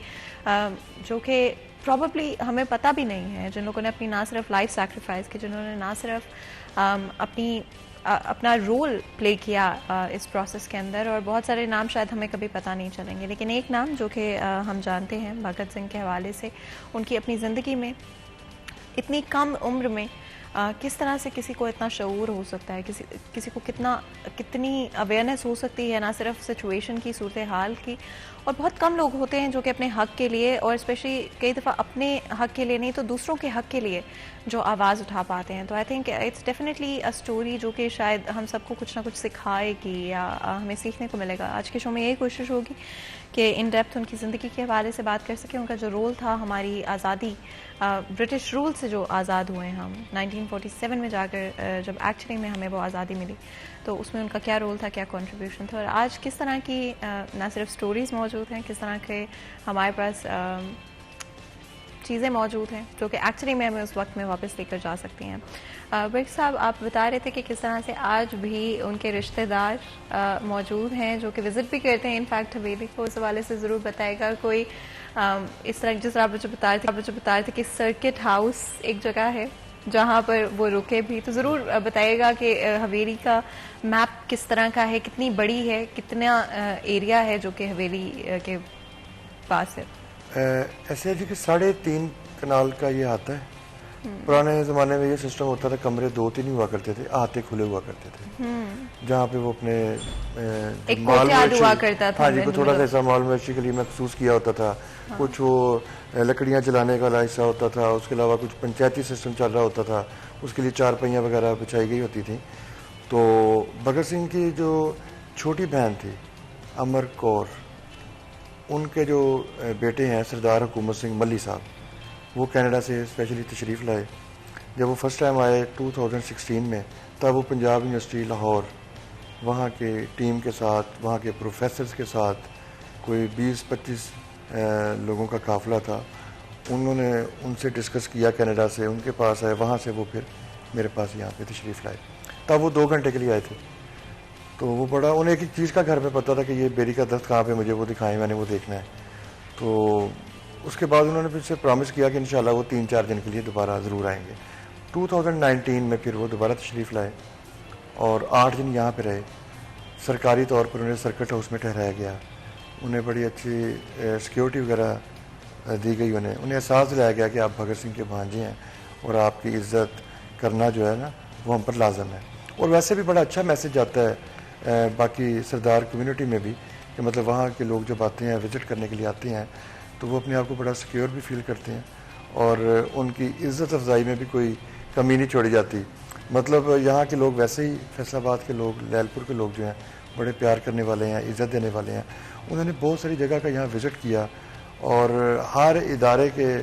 جو کہ پروبیبلی ہمیں پتہ بھی نہیں ہے، جن لوگوں نے اپنی نہ صرف لائف سیکریفائز کی، جنہوں نے نہ صرف اپنا رول پلے کیا اس پروسیس کے اندر، اور بہت سارے نام شاید ہمیں کبھی پتہ نہیں چلیں گے. لیکن ایک نام جو کہ ہم جانتے ہیں بھگت سنگھ کے حوالے سے، ان کی اپنی زندگی میں اتنی کم عمر میں کس طرح سے کسی کو اتنا شعور ہو سکتا ہے، کسی کو کتنی اویئرنیس ہو سکتی ہے نہ صرف سچویشن کی، صورتحال کی. اور بہت کم لوگ ہوتے ہیں جو کہ اپنے حق کے لیے، اور اسپیشلی کئی دفعہ اپنے حق کے لیے نہیں تو دوسروں کے حق کے لیے جو آواز اٹھا پاتے ہیں. تو I think it's definitely a story جو کہ شاید ہم سب کو کچھ نہ کچھ سکھائے گی یا ہمیں سیکھنے کو ملے گا. آج کے شو میں یہی کوشش ہوگی کہ ان ڈیپتھ ان کی زندگی کے حوالے سے بات کر سکیں، ان کا جو رول تھا ہماری آزادی، برٹش رول سے جو آزاد ہوئے ہیں ہم 1947 میں جا کر، جب ایکچولی میں ہمیں وہ آزادی ملی، تو اس میں ان کا کیا رول تھا، کیا کنٹریبیوشن تھا. اور آج کس طرح کی نہ صرف سٹوریز موجود ہیں، کس طرح کے ہمارے پاس چیزیں موجود ہیں جو کہ ایکچولی میں ہمیں اس وقت میں واپس لے کر جا سکتی ہیں. بیگ صاحب آپ بتا رہے تھے کہ کس طرح سے آج بھی ان کے رشتہ دار موجود ہیں جو کہ وزٹ بھی کرتے ہیں انفیکٹ حویلی کو. اس حوالے سے ضرور بتائے گا کوئی اس طرح جس طرح آپ مجھے بتا رہے تھے کہ سرکٹ ہاؤس ایک جگہ ہے جہاں پر وہ رکے بھی، تو ضرور بتائیے گا کہ حویلی کا میپ کس طرح کا ہے، کتنی بڑی ہے، کتنا ایریا ہے جو کہ حویلی کے پاس ہے. ایسے ہے جی کہ 3.5 کنال کا یہ آتا ہے. پرانے زمانے میں یہ سسٹم ہوتا تھا, کمرے 2-3 ہوا کرتے تھے, آتے کھلے ہوا کرتے تھے, جہاں پہ وہ اپنے ہاں جی کو تھوڑا سا ایسا مال مویشی کے لیے مخصوص کیا ہوتا تھا. کچھ وہ لکڑیاں جلانے کا حصہ ہوتا تھا, اس کے علاوہ کچھ پنچایتی سسٹم چل رہا ہوتا تھا, اس کے لیے 4 پہیاں وغیرہ بچھائی گئی ہوتی تھیں. تو بھگت سنگھ کی جو چھوٹی بہن تھی امر کور, ان کے جو بیٹے ہیں سردار حکومت سنگھ ملی صاحب, وہ کینیڈا سے اسپیشلی تشریف لائے. جب وہ فرسٹ ٹائم آئے 2016 میں, تب وہ پنجاب یونیورسٹی لاہور وہاں کے ٹیم کے ساتھ, وہاں کے پروفیسرز کے ساتھ, کوئی 20-25 لوگوں کا قافلہ تھا. انہوں نے ان سے ڈسکس کیا کینیڈا سے, ان کے پاس آئے, وہاں سے وہ پھر میرے پاس یہاں پہ تشریف لائے. تب وہ 2 گھنٹے کے لیے آئے تھے. تو وہ بڑا انہیں ایک چیز کا گھر میں پتا تھا کہ یہ بیری کا درخت کہاں پہ, مجھے وہ دکھائیں, میں نے وہ دیکھنا ہے. تو اس کے بعد انہوں نے پھر سے پرامس کیا کہ انشاءاللہ وہ 3-4 دن کے لیے دوبارہ ضرور آئیں گے. 2019 میں پھر وہ دوبارہ تشریف لائے اور 8 دن یہاں پہ رہے. سرکاری طور پر انہیں سرکٹ ہاؤس میں ٹھہرایا گیا, انہیں بڑی اچھی سیکیورٹی وغیرہ دی گئی. انہیں احساس دلایا گیا کہ آپ بھگت سنگھ کے بھانجے ہیں اور آپ کی عزت کرنا جو ہے نا وہ ہم پر لازم ہے. اور ویسے بھی بڑا اچھا میسج آتا ہے باقی سردار کمیونٹی میں بھی, کہ مطلب وہاں کے لوگ جب آتے ہیں وزٹ کرنے کے لیے آتے ہیں تو وہ اپنے آپ کو بڑا سیکیور بھی فیل کرتے ہیں, اور ان کی عزت افزائی میں بھی کوئی کمی نہیں چھوڑی جاتی. مطلب یہاں کے لوگ ویسے ہی, فیصل آباد کے لوگ, لیل پور کے لوگ جو ہیں بڑے پیار کرنے والے ہیں, عزت دینے والے ہیں. انہوں نے بہت ساری جگہ کا یہاں وزٹ کیا, اور ہر ادارے کے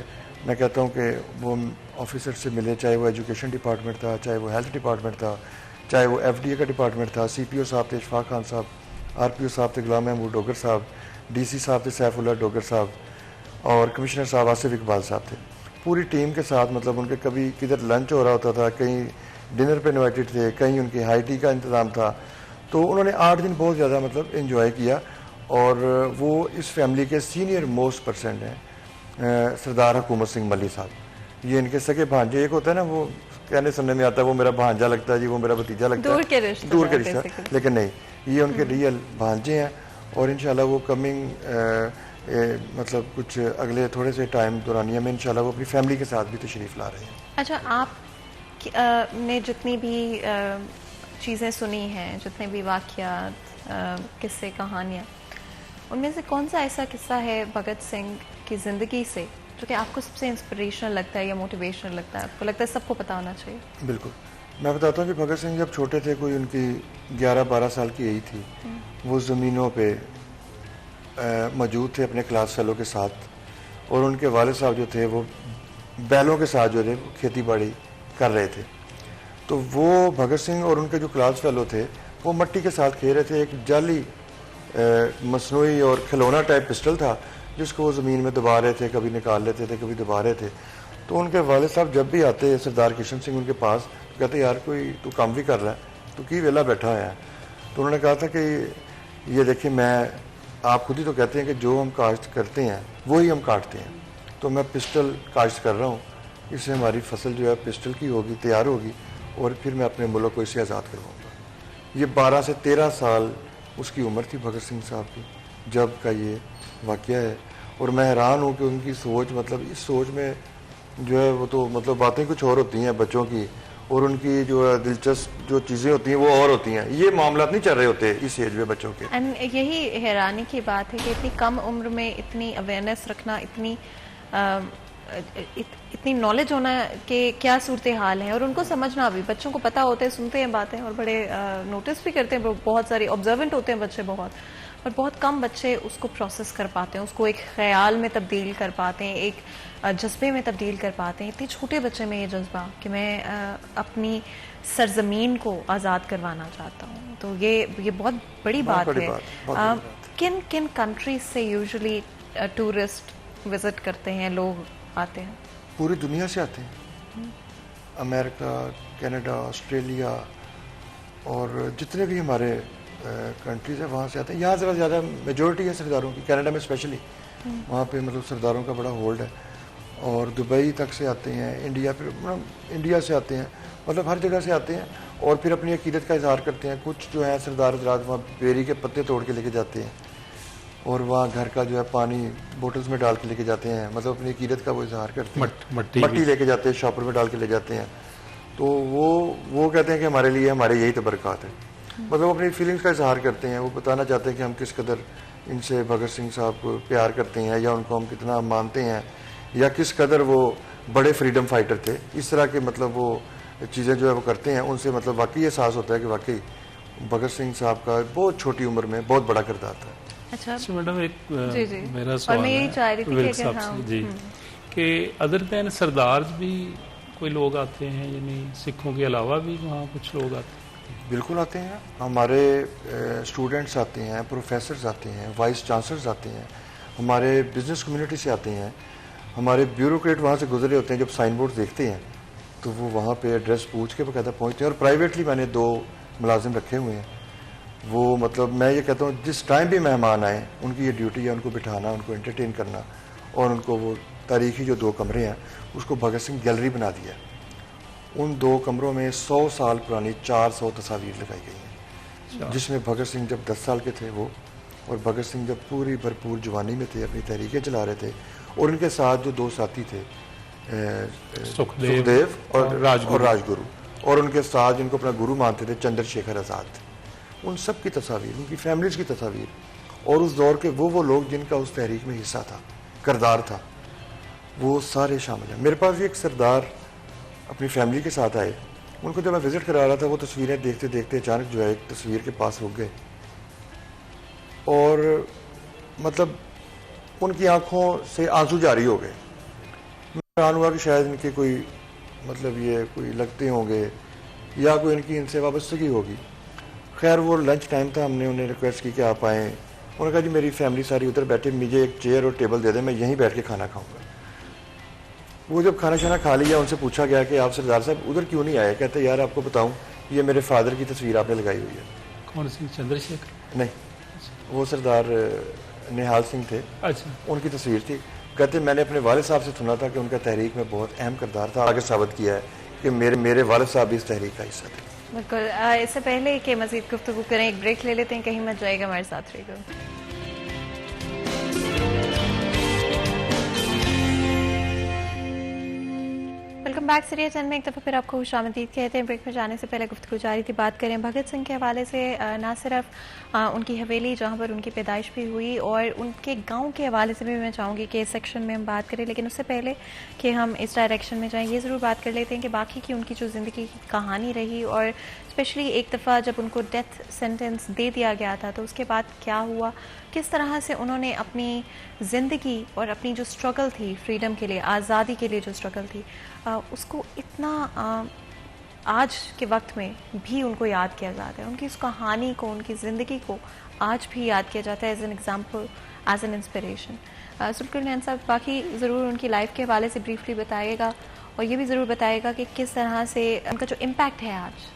میں کہتا ہوں کہ وہ آفیسر سے ملے, چاہے وہ ایجوکیشن ڈپارٹمنٹ تھا, چاہے وہ ہیلتھ ڈپارٹمنٹ تھا, چاہے وہ FDA کا ڈپارٹمنٹ تھا. CPO صاحب تھے اشفاق خان صاحب, RPO صاحب تھے غلام محمود ڈوگر صاحب, DC صاحب تھے سیف اللہ ڈوگر صاحب, اور کمشنر صاحب آصف اقبال صاحب تھے. پوری ٹیم کے ساتھ مطلب ان کے کبھی کدھر لنچ ہو رہا ہوتا تھا, کہیں ڈنر پہ انوائٹڈ تھے, کہیں ان کی ہائی ٹی کا انتظام تھا. تو انہوں نے 8 دن بہت زیادہ مطلب انجوائے کیا, اور وہ اس فیملی کے سینئر موسٹ پرسن ہیں سردار حکومت سنگھ ملی صاحب. یہ ان کے سگے بھانجے, ایک ہوتا ہے نا وہ کہنے سننے میں آتا ہے وہ میرا بھانجا لگتا ہے جی, وہ میرا بھتیجا لگتا ہے, دور کے رشتہ, لیکن نہیں, یہ ان کے ریئل بھانجے ہیں. اور انشاءاللہ وہ کمنگ مطلب کچھ اگلے تھوڑے سے ٹائم دورانیہ میں انشاءاللہ وہ اپنی فیملی کے ساتھ بھی تشریف لا رہے ہیں. اچھا, آپ نے جتنی بھی چیزیں سنی ہیں, جتنے بھی واقعات, قصے, کہانیاں, ان میں سے کون سا ایسا قصہ ہے بھگت سنگھ کی زندگی سے جو کہ آپ کو سب سے انسپریشنل لگتا ہے یا موٹیویشنل لگتا ہے, آپ کو لگتا ہے سب کو پتا ہونا چاہیے؟ بالکل, میں بتاتا ہوں کہ بھگت سنگھ جب چھوٹے تھے, کوئی ان کی 11-12 سال کی ایج تھی, وہ زمینوں پہ موجود تھے اپنے کلاس فیلو کے ساتھ, اور ان کے والد صاحب جو تھے وہ بیلوں کے ساتھ جو تھے کھیتی باڑی کر رہے تھے. تو وہ بھگت سنگھ اور ان کے جو کلاس فیلو تھے وہ مٹی کے ساتھ کھیل رہے تھے. ایک جعلی مصنوعی اور کھلونا ٹائپ پسٹل تھا جس کو وہ زمین میں دبا رہے تھے, کبھی نکال لیتے تھے, کبھی دبا رہے تھے. تو ان کے والد صاحب جب بھی آتے سردار کشن سنگھ ان کے پاس, تو کہتے یار کوئی تو کام بھی کر رہا ہے, تو کی ویلا بیٹھا ہے. تو انہوں نے کہا تھا کہ یہ دیکھیں, میں آپ خود ہی تو کہتے ہیں کہ جو ہم کاشت کرتے ہیں وہی ہم کاٹتے ہیں, تو میں پسٹل کاشت کر رہا ہوں, اس سے ہماری فصل جو ہے پسٹل کی ہوگی, تیار ہوگی, اور پھر میں اپنے ملک کو اس سے آزاد کرواؤں گا. یہ 12 سے 13 سال اس کی عمر تھی بھگت سنگھ صاحب کی جب کا یہ واقعہ ہے. اور میں حیران ہوں کہ ان کی سوچ, مطلب اس سوچ میں جو ہے وہ تو مطلب باتیں کچھ اور ہوتی ہیں بچوں کی, اور ان کی جو دلچسپ جو چیزیں ہوتی ہیں وہ اور ہوتی ہیں. یہ معاملات نہیں چل رہے ہوتے اس ایج میں بچوں کے. یہی حیرانی کی بات ہے کہ اتنی کم عمر میں اتنی اویئرنیس رکھنا, اتنی نالج ہونا کہ کیا صورتحال ہے, اور ان کو سمجھنا بھی. بچوں کو پتہ ہوتا ہے, سنتے ہیں باتیں اور بڑے نوٹس بھی کرتے ہیں, بہت سارے آبزرونٹ ہوتے ہیں بچے بہت, اور بہت کم بچے اس کو پروسیس کر پاتے ہیں, اس کو ایک خیال میں تبدیل کر پاتے ہیں, ایک جذبے میں تبدیل کر پاتے ہیں. اتنے چھوٹے بچے میں یہ جذبہ کہ میں اپنی سرزمین کو آزاد کروانا چاہتا ہوں, تو یہ بہت بڑی بات ہے. کن کن کنٹریز سے یوزلی ٹورسٹ وزٹ کرتے ہیں, لوگ آتے ہیں؟ پوری دنیا سے آتے ہیں, امریکہ, کینیڈا, آسٹریلیا, اور جتنے بھی ہمارے کنٹریز ہیں وہاں سے آتے ہیں. یہاں ذرا زیادہ میجورٹی ہے سرداروں کی, کینیڈا میں اسپیشلی, وہاں پہ مطلب سرداروں کا بڑا ہولڈ ہے. اور دبئی تک سے آتے ہیں, انڈیا سے آتے ہیں, مطلب ہر جگہ سے آتے ہیں, اور پھر اپنی عقیدت کا اظہار کرتے ہیں. کچھ جو ہیں سردار حضرات وہاں بیری کے پتے توڑ کے لے کے جاتے ہیں, اور وہاں گھر کا جو ہے پانی بوٹلز میں ڈال کے لے کے جاتے ہیں, مطلب اپنی عقیدت کا وہ اظہار کرتے ہیں. مٹی لے کے جاتے ہیں, شاپر میں ڈال کے لے جاتے ہیں. تو وہ کہتے ہیں کہ ہمارے لیے ہمارے یہی تبرکات ہیں, مطلب اپنی فیلنگز کا اظہار کرتے ہیں. وہ بتانا چاہتے ہیں کہ ہم کس قدر ان سے بھگت سنگھ صاحب کو پیار کرتے ہیں, یا ان کو ہم کتنا مانتے ہیں, یا کس قدر وہ بڑے فریڈم فائٹر تھے. اس طرح کے مطلب وہ چیزیں جو ہے وہ کرتے ہیں. ان سے مطلب واقعی احساس ہوتا ہے کہ واقعی بھگت سنگھ صاحب کا بہت چھوٹی عمر میں بہت بڑا کردار تھا. اچھا میڈم, ایک جی میرا سوال ہے جی, کہ ادر دین سردار بھی کوئی لوگ آتے ہیں, یعنی سکھوں کے علاوہ بھی وہاں کچھ لوگ آتے ہیں؟ بالکل آتے ہیں. ہمارے اسٹوڈنٹس آتے ہیں, پروفیسرز آتے ہیں, وائس چانسلرز آتے ہیں, ہمارے بزنس کمیونٹی سے آتے ہیں, ہمارے بیوروکریٹ وہاں سے گزرے ہوتے ہیں. جب سائن بورڈ دیکھتے ہیں تو وہ وہاں پہ ایڈریس پوچھ کے باقاعدہ پہنچتے ہیں. اور پرائیویٹلی میں نے 2 ملازم رکھے ہوئے ہیں. وہ مطلب میں یہ کہتا ہوں جس ٹائم بھی مہمان آئیں ان کی یہ ڈیوٹی ہے ان کو بٹھانا, ان کو انٹرٹین کرنا, اور ان کو وہ تاریخی جو 2 کمرے ہیں اس کو بھگت سنگھ گیلری بنا دیا. ان 2 کمروں میں 100 سال پرانی 400 تصاویر لگائی گئی ہیں, جس میں بھگت سنگھ جب 10 سال کے تھے وہ, اور بھگت سنگھ جب پوری بھرپور جوانی میں تھے, اپنی تحریکیں چلا رہے تھے, اور ان کے ساتھ جو 2 ساتھی تھے سکھدیو اور راجگرو, اور ان کے ساتھ جن کو اپنا گرو مانتے تھے چندر شیکھر آزاد, ان سب کی تصاویر, ان کی فیملیز کی تصاویر, اور اس دور کے وہ لوگ جن کا اس تحریک میں حصہ تھا, کردار تھا, وہ سارے شامل ہیں. میرے پاس بھی ایک سردار اپنی فیملی کے ساتھ آئے. ان کو جب میں وزٹ کرا رہا تھا وہ تصویریں دیکھتے دیکھتے اچانک جو ہے ایک تصویر کے پاس رک گئے, اور مطلب ان کی آنکھوں سے آنسو جاری ہو گئے. میں حیران ہوا کہ شاید ان کے کوئی مطلب یہ کوئی لگتے ہوں گے یا کوئی ان سے وابستگی ہوگی. خیر وہ لنچ ٹائم تھا, ہم نے انہیں ریکویسٹ کی کہ آپ آئیں. انہوں نے کہا جی میری فیملی ساری ادھر بیٹھے, مجھے ایک چیئر اور ٹیبل دے دیں, میں یہیں بیٹھ کے کھانا کھاؤں گا. وہ جب کھانا شانا کھا لیا, ان سے پوچھا گیا کہ آپ سردار صاحب ادھر کیوں نہیں آئے؟ کہتے یار آپ کو بتاؤں یہ میرے فادر کی تصویر آپ نے لگائی ہوئی ہے. کون سی؟ چندر شیکھر؟ نہیں, وہ سردار نہال سنگھ تھے. اچھا, ان کی تصویر تھی. کہتے میں نے اپنے والد صاحب سے سنا تھا کہ ان کا تحریک میں بہت اہم کردار تھا, آگے ثابت کیا ہے کہ میرے والد صاحب بھی اس تحریک کا حصہ تھے. بالکل. اس سے پہلے کہ مزید گفتگو کریں ایک بریک لے لیتے ہیں, کہیں مت جائے گا, ہمارے ساتھ رہے گا. Welcome back. سیریہ چند میں ایک دفعہ پھر آپ کو خوش آمدید کہتے ہیں. بریک میں جانے سے پہلے گفتگو جاری تھی, بات کریں بھگت سنگھ کے حوالے سے. نہ صرف ان کی حویلی جہاں پر ان کی پیدائش بھی ہوئی, اور ان کے گاؤں کے حوالے سے بھی میں چاہوں گی کہ اس سیکشن میں ہم بات کریں, لیکن اس سے پہلے کہ ہم اس ڈائریکشن میں جائیں یہ ضرور بات کر لیتے ہیں کہ باقی کی ان کی جو زندگی کی کہانی رہی, اور اسپیشلی ایک دفعہ جب ان کو ڈیتھ سینٹنس دے دیا گیا تھا تو اس کے بعد کیا ہوا, کس طرح سے انہوں نے اپنی زندگی اور اپنی جو اسٹرگل تھی فریڈم کے لیے, آزادی کے لیے جو اسٹرگل تھی, اس کو اتنا آج کے وقت میں بھی ان کو یاد کیا جاتا ہے. ان کی اس کہانی کو, ان کی زندگی کو آج بھی یاد کیا جاتا ہے as an example, as an inspiration. سلطان صاحب باقی ضرور ان کی لائف کے حوالے سے بریفلی بتائیے گا, اور یہ بھی ضرور بتائیے گا کہ کس طرح سے ان کا جو امپیکٹ ہے آج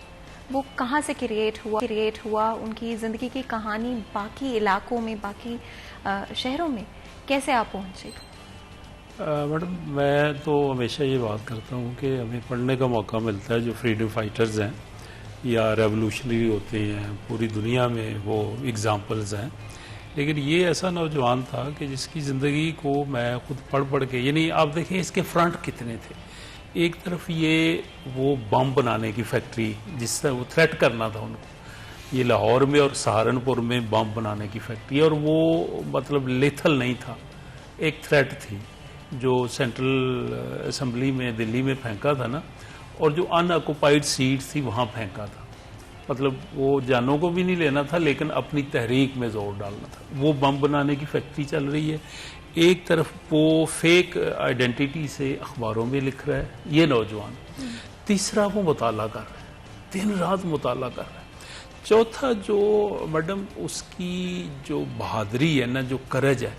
وہ کہاں سے کریٹ ہوا, ان کی زندگی کی کہانی باقی علاقوں میں, باقی شہروں میں کیسے آپ پہنچے. میڈم میں تو ہمیشہ یہ بات کرتا ہوں کہ ہمیں پڑھنے کا موقع ملتا ہے جو فریڈم فائٹرز ہیں یا ریولوشنری ہوتے ہیں پوری دنیا میں, وہ اگزامپلز ہیں. لیکن یہ ایسا نوجوان تھا کہ جس کی زندگی کو میں خود پڑھ کے, یعنی آپ دیکھیں اس کے فرنٹ کتنے تھے. ایک طرف یہ وہ بم بنانے کی فیکٹری جس سے وہ تھریٹ کرنا تھا ان کو, یہ لاہور میں اور سہارنپور میں بم بنانے کی فیکٹری, اور وہ مطلب لیتھل نہیں تھا, ایک تھریٹ تھی جو سینٹرل اسمبلی میں دلی میں پھینکا تھا نا, اور جو ان آکوپائڈ سیٹ تھی وہاں پھینکا تھا. مطلب وہ جانوں کو بھی نہیں لینا تھا لیکن اپنی تحریک میں زور ڈالنا تھا. وہ بم بنانے کی فیکٹری چل رہی ہے, ایک طرف وہ فیک آئیڈینٹی سے اخباروں میں لکھ رہا ہے یہ نوجوان, تیسرا وہ مطالعہ کر رہا ہے, دن رات مطالعہ کر رہا ہے. چوتھا جو میڈم اس کی جو بہادری ہے نا, جو کرج ہے,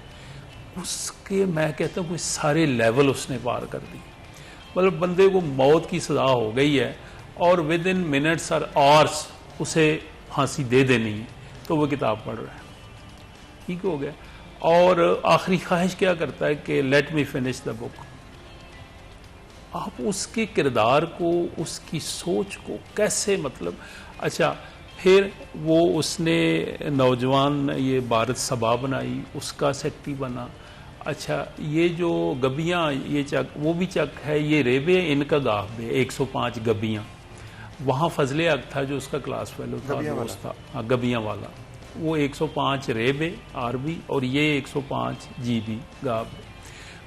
اس کے میں کہتا ہوں کہ سارے لیول اس نے پار کر دی. مطلب بندے کو موت کی سزا ہو گئی ہے اور ود ان منٹس اور آورس اسے پھانسی دے دینی ہے, تو وہ کتاب پڑھ رہا ہے. ٹھیک ہو گیا. اور آخری خواہش کیا کرتا ہے کہ لیٹ می فنش دا بک. آپ اس کے کردار کو, اس کی سوچ کو کیسے, مطلب اچھا پھر وہ اس نے نوجوان یہ بھارت سبھا بنائی، اس کا سیکٹری بنا. اچھا یہ جو گبیاں یہ چک وہ بھی چک ہے، یہ ریبے ان کا گاہ ہے 105 گبیاں. وہاں فضل حق تھا جو اس کا کلاس فیلو تھا، دوست تھا گبیاں والا. وہ 105 ریبے عربی اور یہ 105 جی بی گاب.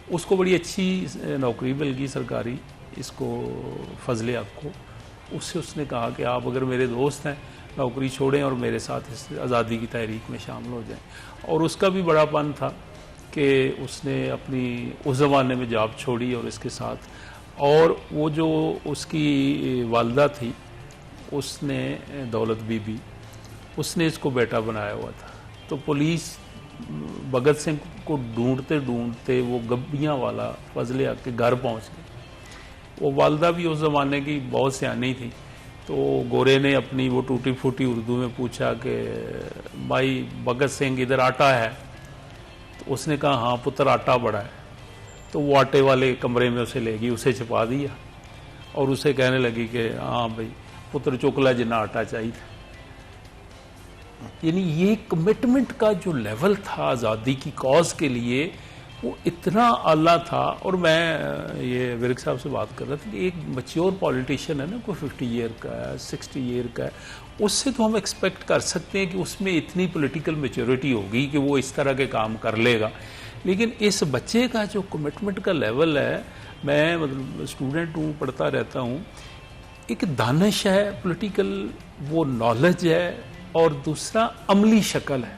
اس کو بڑی اچھی نوکری مل گئی سرکاری اس کو فضل حق کو. اس نے کہا کہ آپ اگر میرے دوست ہیں نوکری چھوڑیں اور میرے ساتھ اس آزادی کی تحریک میں شامل ہو جائیں. اور اس کا بھی بڑا پن تھا کہ اس نے اپنی اس زمانے میں جاب چھوڑی اور اس کے ساتھ. اور وہ جو اس کی والدہ تھی اس نے دولت بی بی، اس نے اس کو بیٹا بنایا ہوا تھا. تو پولیس بھگت سنگھ کو ڈھونڈتے ڈھونڈتے وہ گبیاں والا فضل حق کے گھر پہنچ گئے. وہ والدہ بھی اس زمانے کی بہت سیانی تھی. تو گورے نے اپنی وہ ٹوٹی پھوٹی اردو میں پوچھا کہ بھائی بھگت سنگھ ادھر آٹا ہے؟ تو اس نے کہا ہاں پتر آٹا بڑا ہے. تو وہ آٹے والے کمرے میں اسے لے گئی، اسے چھپا دیا اور اسے کہنے لگی کہ ہاں بھائی پتر چکلا جنا آٹا چاہیے. یعنی یہ کمٹمنٹ کا جو لیول تھا آزادی کی کاز کے لیے وہ اتنا اعلیٰ تھا. اور میں یہ ورک صاحب سے بات کر رہا تھا کہ ایک میچور پولیٹیشین ہے نا، کوئی 50 ایئر کا ہے 60 ایئر کا ہے، اس سے تو ہم ایکسپیکٹ کر سکتے ہیں کہ اس میں اتنی پولیٹیکل میچورٹی ہوگی کہ وہ اس طرح کے کام کر لے گا. لیکن اس بچے کا جو کمٹمنٹ کا لیول ہے، میں مطلب اسٹوڈنٹ ہوں، پڑھتا رہتا ہوں، ایک دانش ہے پولیٹیکل، وہ نالج ہے، اور دوسرا عملی شکل ہے.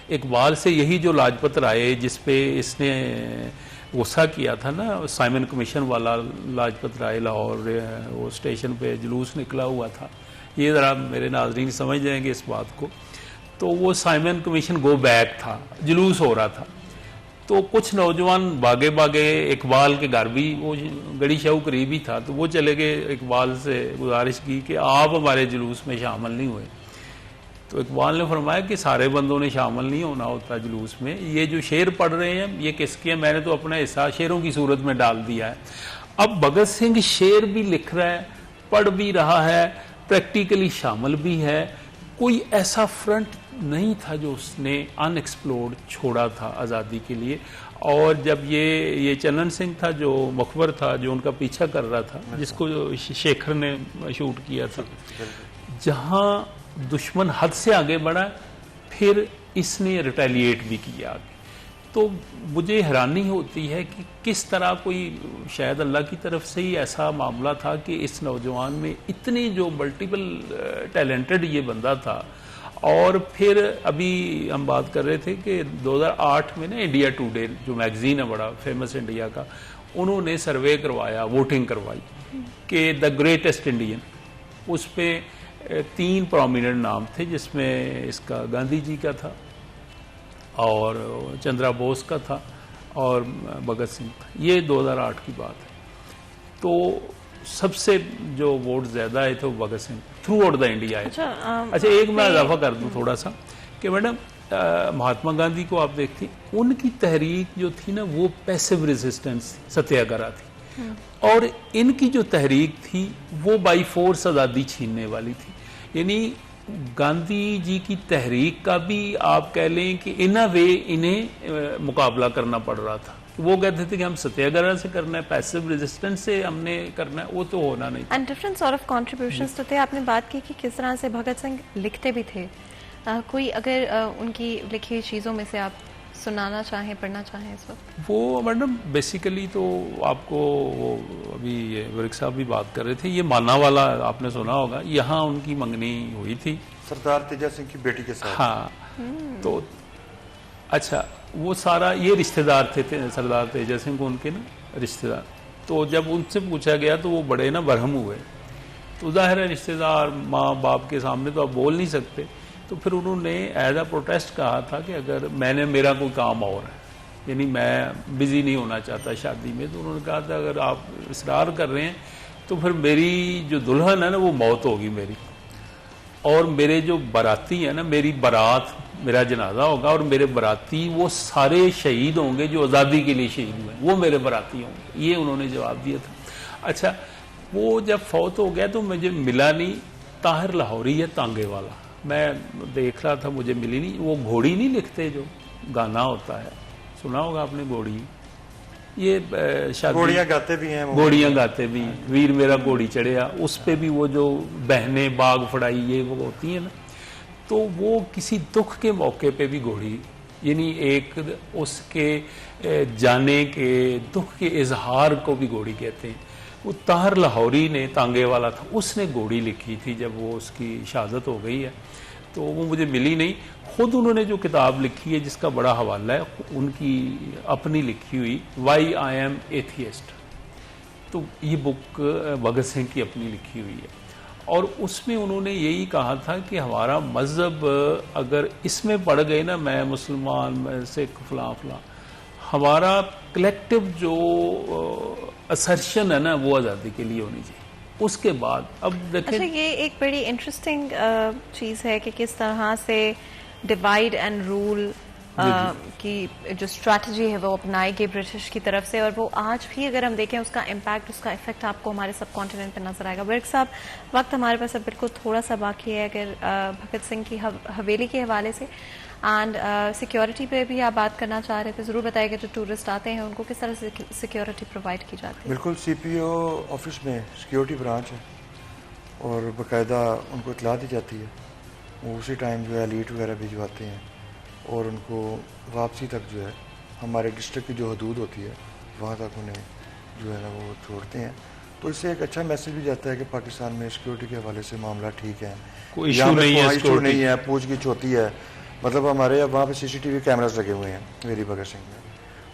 اقبال سے یہی جو لاجپت رائے جس پہ اس نے غصہ کیا تھا نا، سائمن کمیشن والا لاجپت رائے لاہور وہ اسٹیشن پہ جلوس نکلا ہوا تھا. یہ ذرا میرے ناظرین سمجھ جائیں گے اس بات کو. تو وہ سائمن کمیشن گو بیک تھا، جلوس ہو رہا تھا. تو کچھ نوجوان بھاگے بھاگے اقبال کے گھر بھی، وہ گڑی شاہو قریب ہی تھا، تو وہ چلے گئے اقبال سے گزارش کی کہ آپ ہمارے جلوس میں شامل نہیں ہوئے. تو اقبال نے فرمایا کہ سارے بندوں نے شامل نہیں ہونا ہوتا جلوس میں. یہ جو شعر پڑھ رہے ہیں یہ کس کے ہیں؟ میں نے تو اپنا حصہ شعروں کی صورت میں ڈال دیا ہے. اب بھگت سنگھ شعر بھی لکھ رہا ہے، پڑھ بھی رہا ہے، پریکٹیکلی شامل بھی ہے. کوئی ایسا فرنٹ نہیں تھا جو اس نے ان ایکسپلورڈ چھوڑا تھا آزادی کے لیے. اور جب یہ چنن سنگھ تھا جو مخبر تھا، جو ان کا پیچھا کر رہا تھا، جس کو شیکھر نے شوٹ کیا تھا، جہاں دشمن حد سے آگے بڑھا پھر اس نے ریٹیلیٹ بھی کیا. تو مجھے حیرانی ہوتی ہے کہ کس طرح کوئی شاید اللہ کی طرف سے ہی ایسا معاملہ تھا کہ اس نوجوان میں اتنی جو ملٹیپل ٹیلنٹڈ یہ بندہ تھا. اور پھر ابھی ہم بات کر رہے تھے کہ 2008 میں نا انڈیا ٹوڈے جو میگزین ہے بڑا فیمس انڈیا کا، انہوں نے سروے کروایا، ووٹنگ کروائی کہ دا گریٹسٹ انڈین. اس پہ 3 پرومیننٹ نام تھے، جس میں اس کا گاندھی جی کا تھا اور چندرا بوس کا تھا اور بھگت سنگھ کا. یہ 2008 کی بات ہے. تو سب سے جو ووٹ زیادہ آئے تھے وہ Bhagat Singh throughout the India آئے. اچھا ایک میں اضافہ کر دوں تھوڑا سا کہ میڈم مہاتما گاندھی کو آپ دیکھتی، ان کی تحریک جو تھی نا وہ پیسو ریزسٹنس ستیہ گرہ تھی، اور ان کی جو تحریک تھی وہ بائی فورس آزادی چھیننے والی تھی. یعنی گاندھی جی کی تحریک کا بھی آپ کہہ لیں کہ ان اے وے انہیں مقابلہ کرنا پڑ رہا تھا. وہ کہتے تھے کہ ہم ستیہ گرہ سے کرنا ہے، پیسو ریزسٹنس سے ہم نے کرنا ہے، وہ تو ہونا نہیں. And different sort of contributions تو تھے. آپ نے بات کی کہ کس طرح سے بھگت سنگھ لکھتے بھی تھے. کوئی اگر ان کی لکھی چیزوں میں سے آپ سنانا چاہیں، پڑھنا چاہیں اس وقت؟ وہ میڈم بیسیکلی تو آپ کو وہ ابھی یہ ورک صاحب بھی بات کر رہے تھے، یہ مانا والا آپ نے سنا ہوگا، یہاں ان کی منگنی ہوئی تھی سردار تیجا سنگھ کی بیٹی کے ساتھ. ہاں تو اچھا وہ سارا یہ رشتہ دار تھے سردار تیجا سنگھ کو، ان کے نا رشتہ دار. تو جب ان سے پوچھا گیا تو وہ بڑے نا برہم ہوئے. تو ظاہر ہے رشتہ دار ماں باپ کے سامنے تو آپ بول نہیں سکتے. تو پھر انہوں نے ایز اے پروٹیسٹ کہا تھا کہ اگر میرا کوئی کام اور ہے، یعنی میں بزی نہیں ہونا چاہتا شادی میں. تو انہوں نے کہا تھا اگر آپ اصرار کر رہے ہیں تو پھر میری جو دلہن ہے نا وہ موت ہوگی میری، اور میرے جو باراتی ہیں نا، میری بارات، میرا جنازہ ہوگا اور میرے باراتی وہ سارے شہید ہوں گے جو آزادی کے لیے شہید ہوئے، وہ میرے باراتی ہوں گے. یہ انہوں نے جواب دیا تھا. اچھا وہ جب فوت ہو گیا تو مجھے ملا نہیں، طاہر لاہوری ہے تانگے والا. میں دیکھ رہا تھا, مجھے ملی نہیں. وہ گھوڑی نہیں لکھتے جو گانا ہوتا ہے, سنا ہوگا آپ نے گھوڑی, یہ گھوڑیاں گاتے بھی ہیں, گھوڑیاں گاتے بھی, ویر میرا گھوڑی چڑھیا, اس پہ بھی وہ جو بہنیں باغ فڑائی یہ وہ ہوتی ہیں نا, تو وہ کسی دکھ کے موقع پہ بھی گھوڑی, یعنی ایک اس کے جانے کے دکھ کے اظہار کو بھی گھوڑی کہتے ہیں. وہ طاہر لاہوری نے, تانگے والا تھا, اس نے گھوڑی لکھی تھی جب وہ اس کی شہادت ہو گئی ہے, تو وہ مجھے ملی نہیں. خود انہوں نے جو کتاب لکھی ہے جس کا بڑا حوالہ ہے, ان کی اپنی لکھی ہوئی وائی آئی ایم ایتھیسٹ, تو یہ بک بھگت سنگھ کی اپنی لکھی ہوئی ہے, اور اس میں انہوں نے یہی کہا تھا کہ ہمارا مذہب اگر اس میں پڑ گئے نا, میں مسلمان, میں سکھ, فلاں فلاں, ہمارا کلیکٹیو جو اسرشن ہے نا وہ آزادی کے لیے ہونی چاہیے. اس کے بعد اب دیکھیں, اچھا یہ ایک بڑی انٹرسٹنگ چیز ہے کہ کس طرح سے ڈیوائڈ اینڈ رول کی جو اسٹریٹجی ہے وہ اپنائی گئی برٹش کی طرف سے, اور وہ آج بھی اگر ہم دیکھیں اس کا امپیکٹ, اس کا افیکٹ آپ کو ہمارے سب کانٹیننٹ پہ نظر آئے گا. برق صاحب, وقت ہمارے پاس اب بالکل تھوڑا سا باقی ہے. اگر بھگت سنگھ کی حویلی کے حوالے سے اینڈ سیکیورٹی پہ بھی آپ بات کرنا چاہ رہے تھے, ضرور بتائیے کہ جو ٹورسٹ آتے ہیں ان کو کس طرح سے سیکیورٹی پرووائڈ کی جاتی ہے. بالکل, سی پی او آفس میں سیکیورٹی برانچ ہے اور باقاعدہ ان کو اطلاع دی جاتی ہے. وہ اسی ٹائم جو ہے لیٹ وغیرہ بھجواتے ہیں اور ان کو واپسی تک جو ہے ہمارے ڈسٹرکٹ کی جو حدود ہوتی ہے وہاں تک انہیں جو ہے نا وہ چھوڑتے ہیں. تو اس سے ایک اچھا میسج بھی جاتا ہے کہ پاکستان میں سیکیورٹی کے حوالے سے معاملہ ٹھیک ہے, کوئی ایشو نہیں ہے, پوچھ گچھ ہوتی ہے. مطلب ہمارے وہاں پہ CCTV کیمراز لگے ہوئے ہیں ویری بھگت سنگھ میں,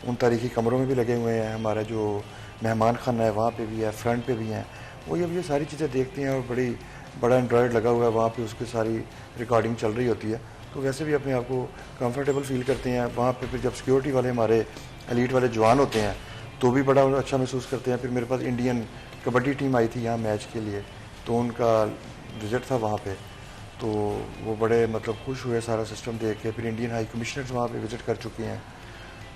ان تاریخی کمروں میں بھی لگے ہوئے ہیں, ہمارا جو مہمان خانہ ہے وہاں پہ بھی ہے, فرنٹ پہ بھی ہیں. وہ یہ ساری چیزیں دیکھتے ہیں, اور بڑا اینڈرائڈ لگا ہوا ہے وہاں پہ, اس کی ساری ریکارڈنگ چل رہی ہوتی ہے. تو ویسے بھی اپنے آپ کو کمفرٹیبل فیل کرتے ہیں وہاں پہ. پھر جب سیکیورٹی والے ہمارے ایلیٹ والے جوان ہوتے ہیں تو بھی بڑا اچھا محسوس کرتے ہیں. پھر میرے پاس انڈین کبڈی ٹیم آئی تھی یہاں میچ کے لیے, تو ان کا وزٹ تھا وہاں پہ, تو وہ بڑے مطلب خوش ہوئے سارا سسٹم دیکھ کے. پھر انڈین ہائی کمشنرز وہاں پہ وزٹ کر چکے ہیں,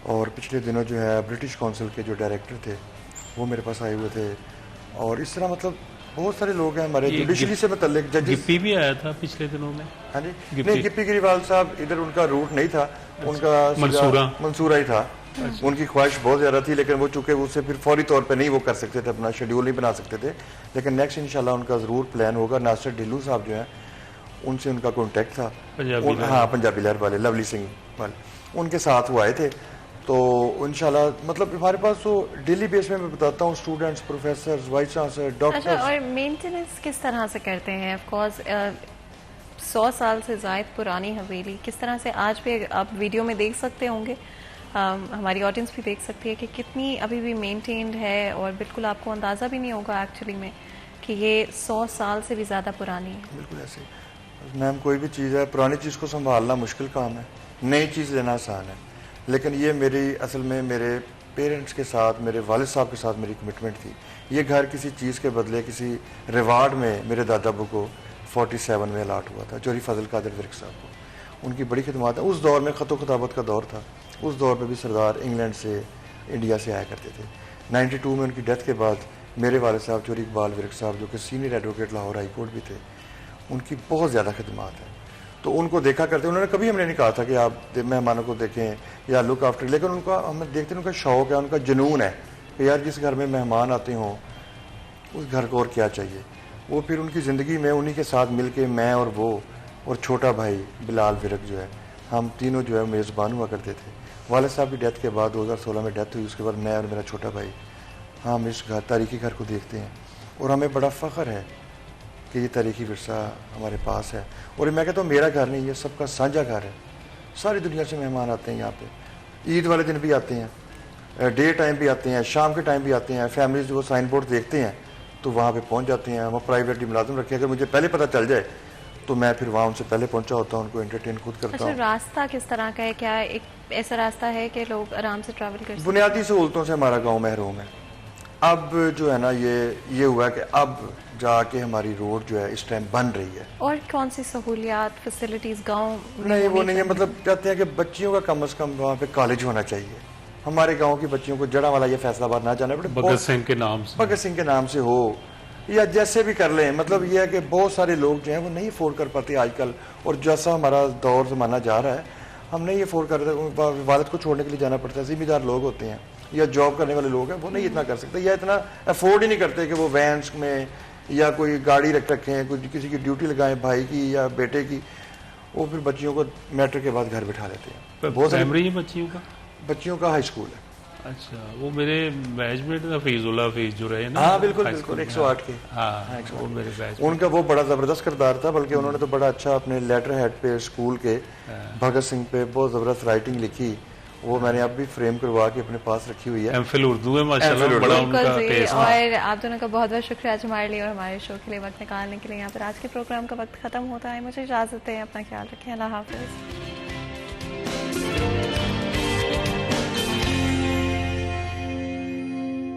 اور پچھلے دنوں جو ہے برٹش کونسل کے جو ڈائریکٹر تھے وہ میرے پاس آئے ہوئے تھے. اور اس طرح مطلب بہت سارے لوگ ہیں ہمارے جوڈیشری سے متعلق. گپی بھی آیا تھا پچھلے دنوں میں. ہاں جی, نہیں گپی گریوال صاحب ادھر ان کا روٹ نہیں تھا, ان کا منصورہ ہی تھا. ان کی خواہش بہت زیادہ تھی, لیکن وہ چونکہ اس سے پھر فوری طور پہ نہیں وہ کر سکتے تھے, اپنا شیڈیول نہیں بنا سکتے تھے. لیکن نیکسٹ انشاءاللہ ان کا ضرور پلان ہوگا. ناصر ڈھلو صاحب جو ہیں ان سے ان کا کانٹیکٹ تھا, ہاں پنجابی لہر والے, لولی سنگھ والے, ان کے ساتھ وہ آئے تھے. تو انشاءاللہ مطلب ہمارے پاس تو ڈیلی بیس میں بتاتا ہوں students, professors, vice chancellor, doctors. اچھا, اور مینٹیننس کس طرح سے کرتے ہیں؟ آف کورس 100 سال سے زائد پرانی حویلی, کس طرح سے آج بھی آپ ویڈیو میں دیکھ سکتے ہوں گے, ہماری آڈینس بھی دیکھ سکتی ہے کہ کتنی ابھی بھی مینٹینڈ ہے, اور بالکل آپ کو اندازہ بھی نہیں ہوگا ایکچولی میں کہ یہ 100 سال سے بھی زیادہ پرانی ہے. بالکل ایسے میم, کوئی بھی چیز ہے پرانی چیز کو سنبھالنا مشکل کام ہے, نئی چیز لینا آسان ہے. لیکن یہ میری اصل میں میرے پیرنٹس کے ساتھ, میرے والد صاحب کے ساتھ میری کمٹمنٹ تھی. یہ گھر کسی چیز کے بدلے کسی ریوارڈ میں میرے دادا ابو کو 47 میں الاٹ ہوا تھا, چوری فضل قادر ورک صاحب کو. ان کی بڑی خدمات ہیں. اس دور میں خط و خطابت کا دور تھا, اس دور پہ بھی سردار انگلینڈ سے, انڈیا سے آیا کرتے تھے. 92 میں ان کی ڈیتھ کے بعد میرے والد صاحب چوری اقبال ورک صاحب جو کہ senior advocate Lahore high court بھی تھے, ان کی بہت زیادہ خدمات ہیں. تو ان کو دیکھا کرتے, انہوں نے کبھی ہم نے نہیں کہا تھا کہ آپ مہمانوں کو دیکھیں یا لک آفٹر, لیکن ان کا ہم دیکھتے ہیں ان کا شوق ہے, ان کا جنون ہے کہ یار جس گھر میں مہمان آتے ہوں اس گھر کو اور کیا چاہیے. وہ پھر ان کی زندگی میں انہی کے ساتھ مل کے میں اور وہ اور چھوٹا بھائی بلال ورک جو ہے, ہم تینوں جو ہے میزبان ہوا کرتے تھے. والد صاحب کی ڈیتھ کے بعد 2016 میں ڈیتھ ہوئی, اس کے بعد میں اور میرا چھوٹا بھائی ہم اس گھر تاریخی گھر کو دیکھتے ہیں, اور ہمیں بڑا فخر ہے کہ یہ تاریخی ورثہ ہمارے پاس ہے. اور میں کہتا ہوں میرا گھر نہیں, یہ سب کا سانجھا گھر ہے. ساری دنیا سے مہمان آتے ہیں یہاں پہ, عید والے دن بھی آتے ہیں, ڈے ٹائم بھی آتے ہیں, شام کے ٹائم بھی آتے ہیں. فیملیز جو سائن بورڈ دیکھتے ہیں تو وہاں پہ پہنچ جاتے ہیں. وہ پرائیویٹلی ملازم رکھے, اگر مجھے پہلے پتہ چل جائے تو میں پھر وہاں ان سے پہلے پہنچا ہوتا ہوں, ان کو انٹرٹین خود کرتا ہوں. راستہ کس طرح کا ہے؟ کیا ایک ایسا راستہ ہے کہ لوگ آرام سے ٹریول کر سکتے؟ بنیادی سہولتوں سے ہمارا گاؤں محروم ہے. اب جو ہے نا یہ ہوا ہے کہ اب جا کے ہماری روڈ جو ہے اس ٹائم بن رہی ہے. اور کون سی سہولیات, فیسلٹیز گاؤں نہیں وہ نہیں ہے, مطلب کہتے ہیں کہ بچیوں کا کم از کم وہاں پہ کالج ہونا چاہیے. ہمارے گاؤں کی بچیوں کو جڑا والا یہ فیصلہ آباد نہ جانا پڑے, بھگت سنگھ کے نام سے, بھگت سنگھ کے نام سے ہو, یا جیسے بھی کر لیں. مطلب یہ ہے کہ بہت سارے لوگ جو ہیں وہ نہیں افورڈ کر پاتے آج کل, اور جیسا ہمارا دور زمانہ جا رہا ہے ہم نہیں افورڈ کر رہے. والد کو چھوڑنے کے لیے جانا پڑتا ہے, ذمہ دار لوگ ہوتے ہیں یا جاب کرنے والے لوگ ہیں, وہ نہیں اتنا کر سکتے یا اتنا افورڈ ہی نہیں کرتے کہ وہ وینس میں یا کوئی گاڑی رکھیں, کوئی کسی کی ڈیوٹی لگائیں بھائی کی یا بیٹے کی. وہ پھر بچیوں کو میٹرک کے بعد گھر بٹھا لیتے ہیں. بہت پرائمری بچیوں کا ہائی اسکول ہے. اچھا, وہ میرے بیچ میٹ تھا فیض اللہ فیض جو رہے نا. ہاں بالکل بالکل, 108 کے. وہ میرے بیچ ان کا وہ بڑا زبردست کردار تھا, بلکہ انہوں نے تو بڑا اچھا اپنے لیٹر ہیڈ پہ اسکول کے بھگت سنگھ پہ بہت زبردست رائٹنگ لکھی. وہ میں نے اب بھی فریم کروا کے اپنے پاس رکھی ہوئی ہے. ایم فل اردو ہے ماشاءاللہ, بڑا ان کا ٹیسٹ. اور آپ دونوں کا بہت بہت شکریہ آج ہمارے لیے اور ہمارے شو کے لیے وقت نکالنے کے لیے. یہاں پر آج کے پروگرام کا وقت ختم ہوتا ہے. مجھے اجازت ہے, اپنا خیال رکھیں. اللہ حافظ.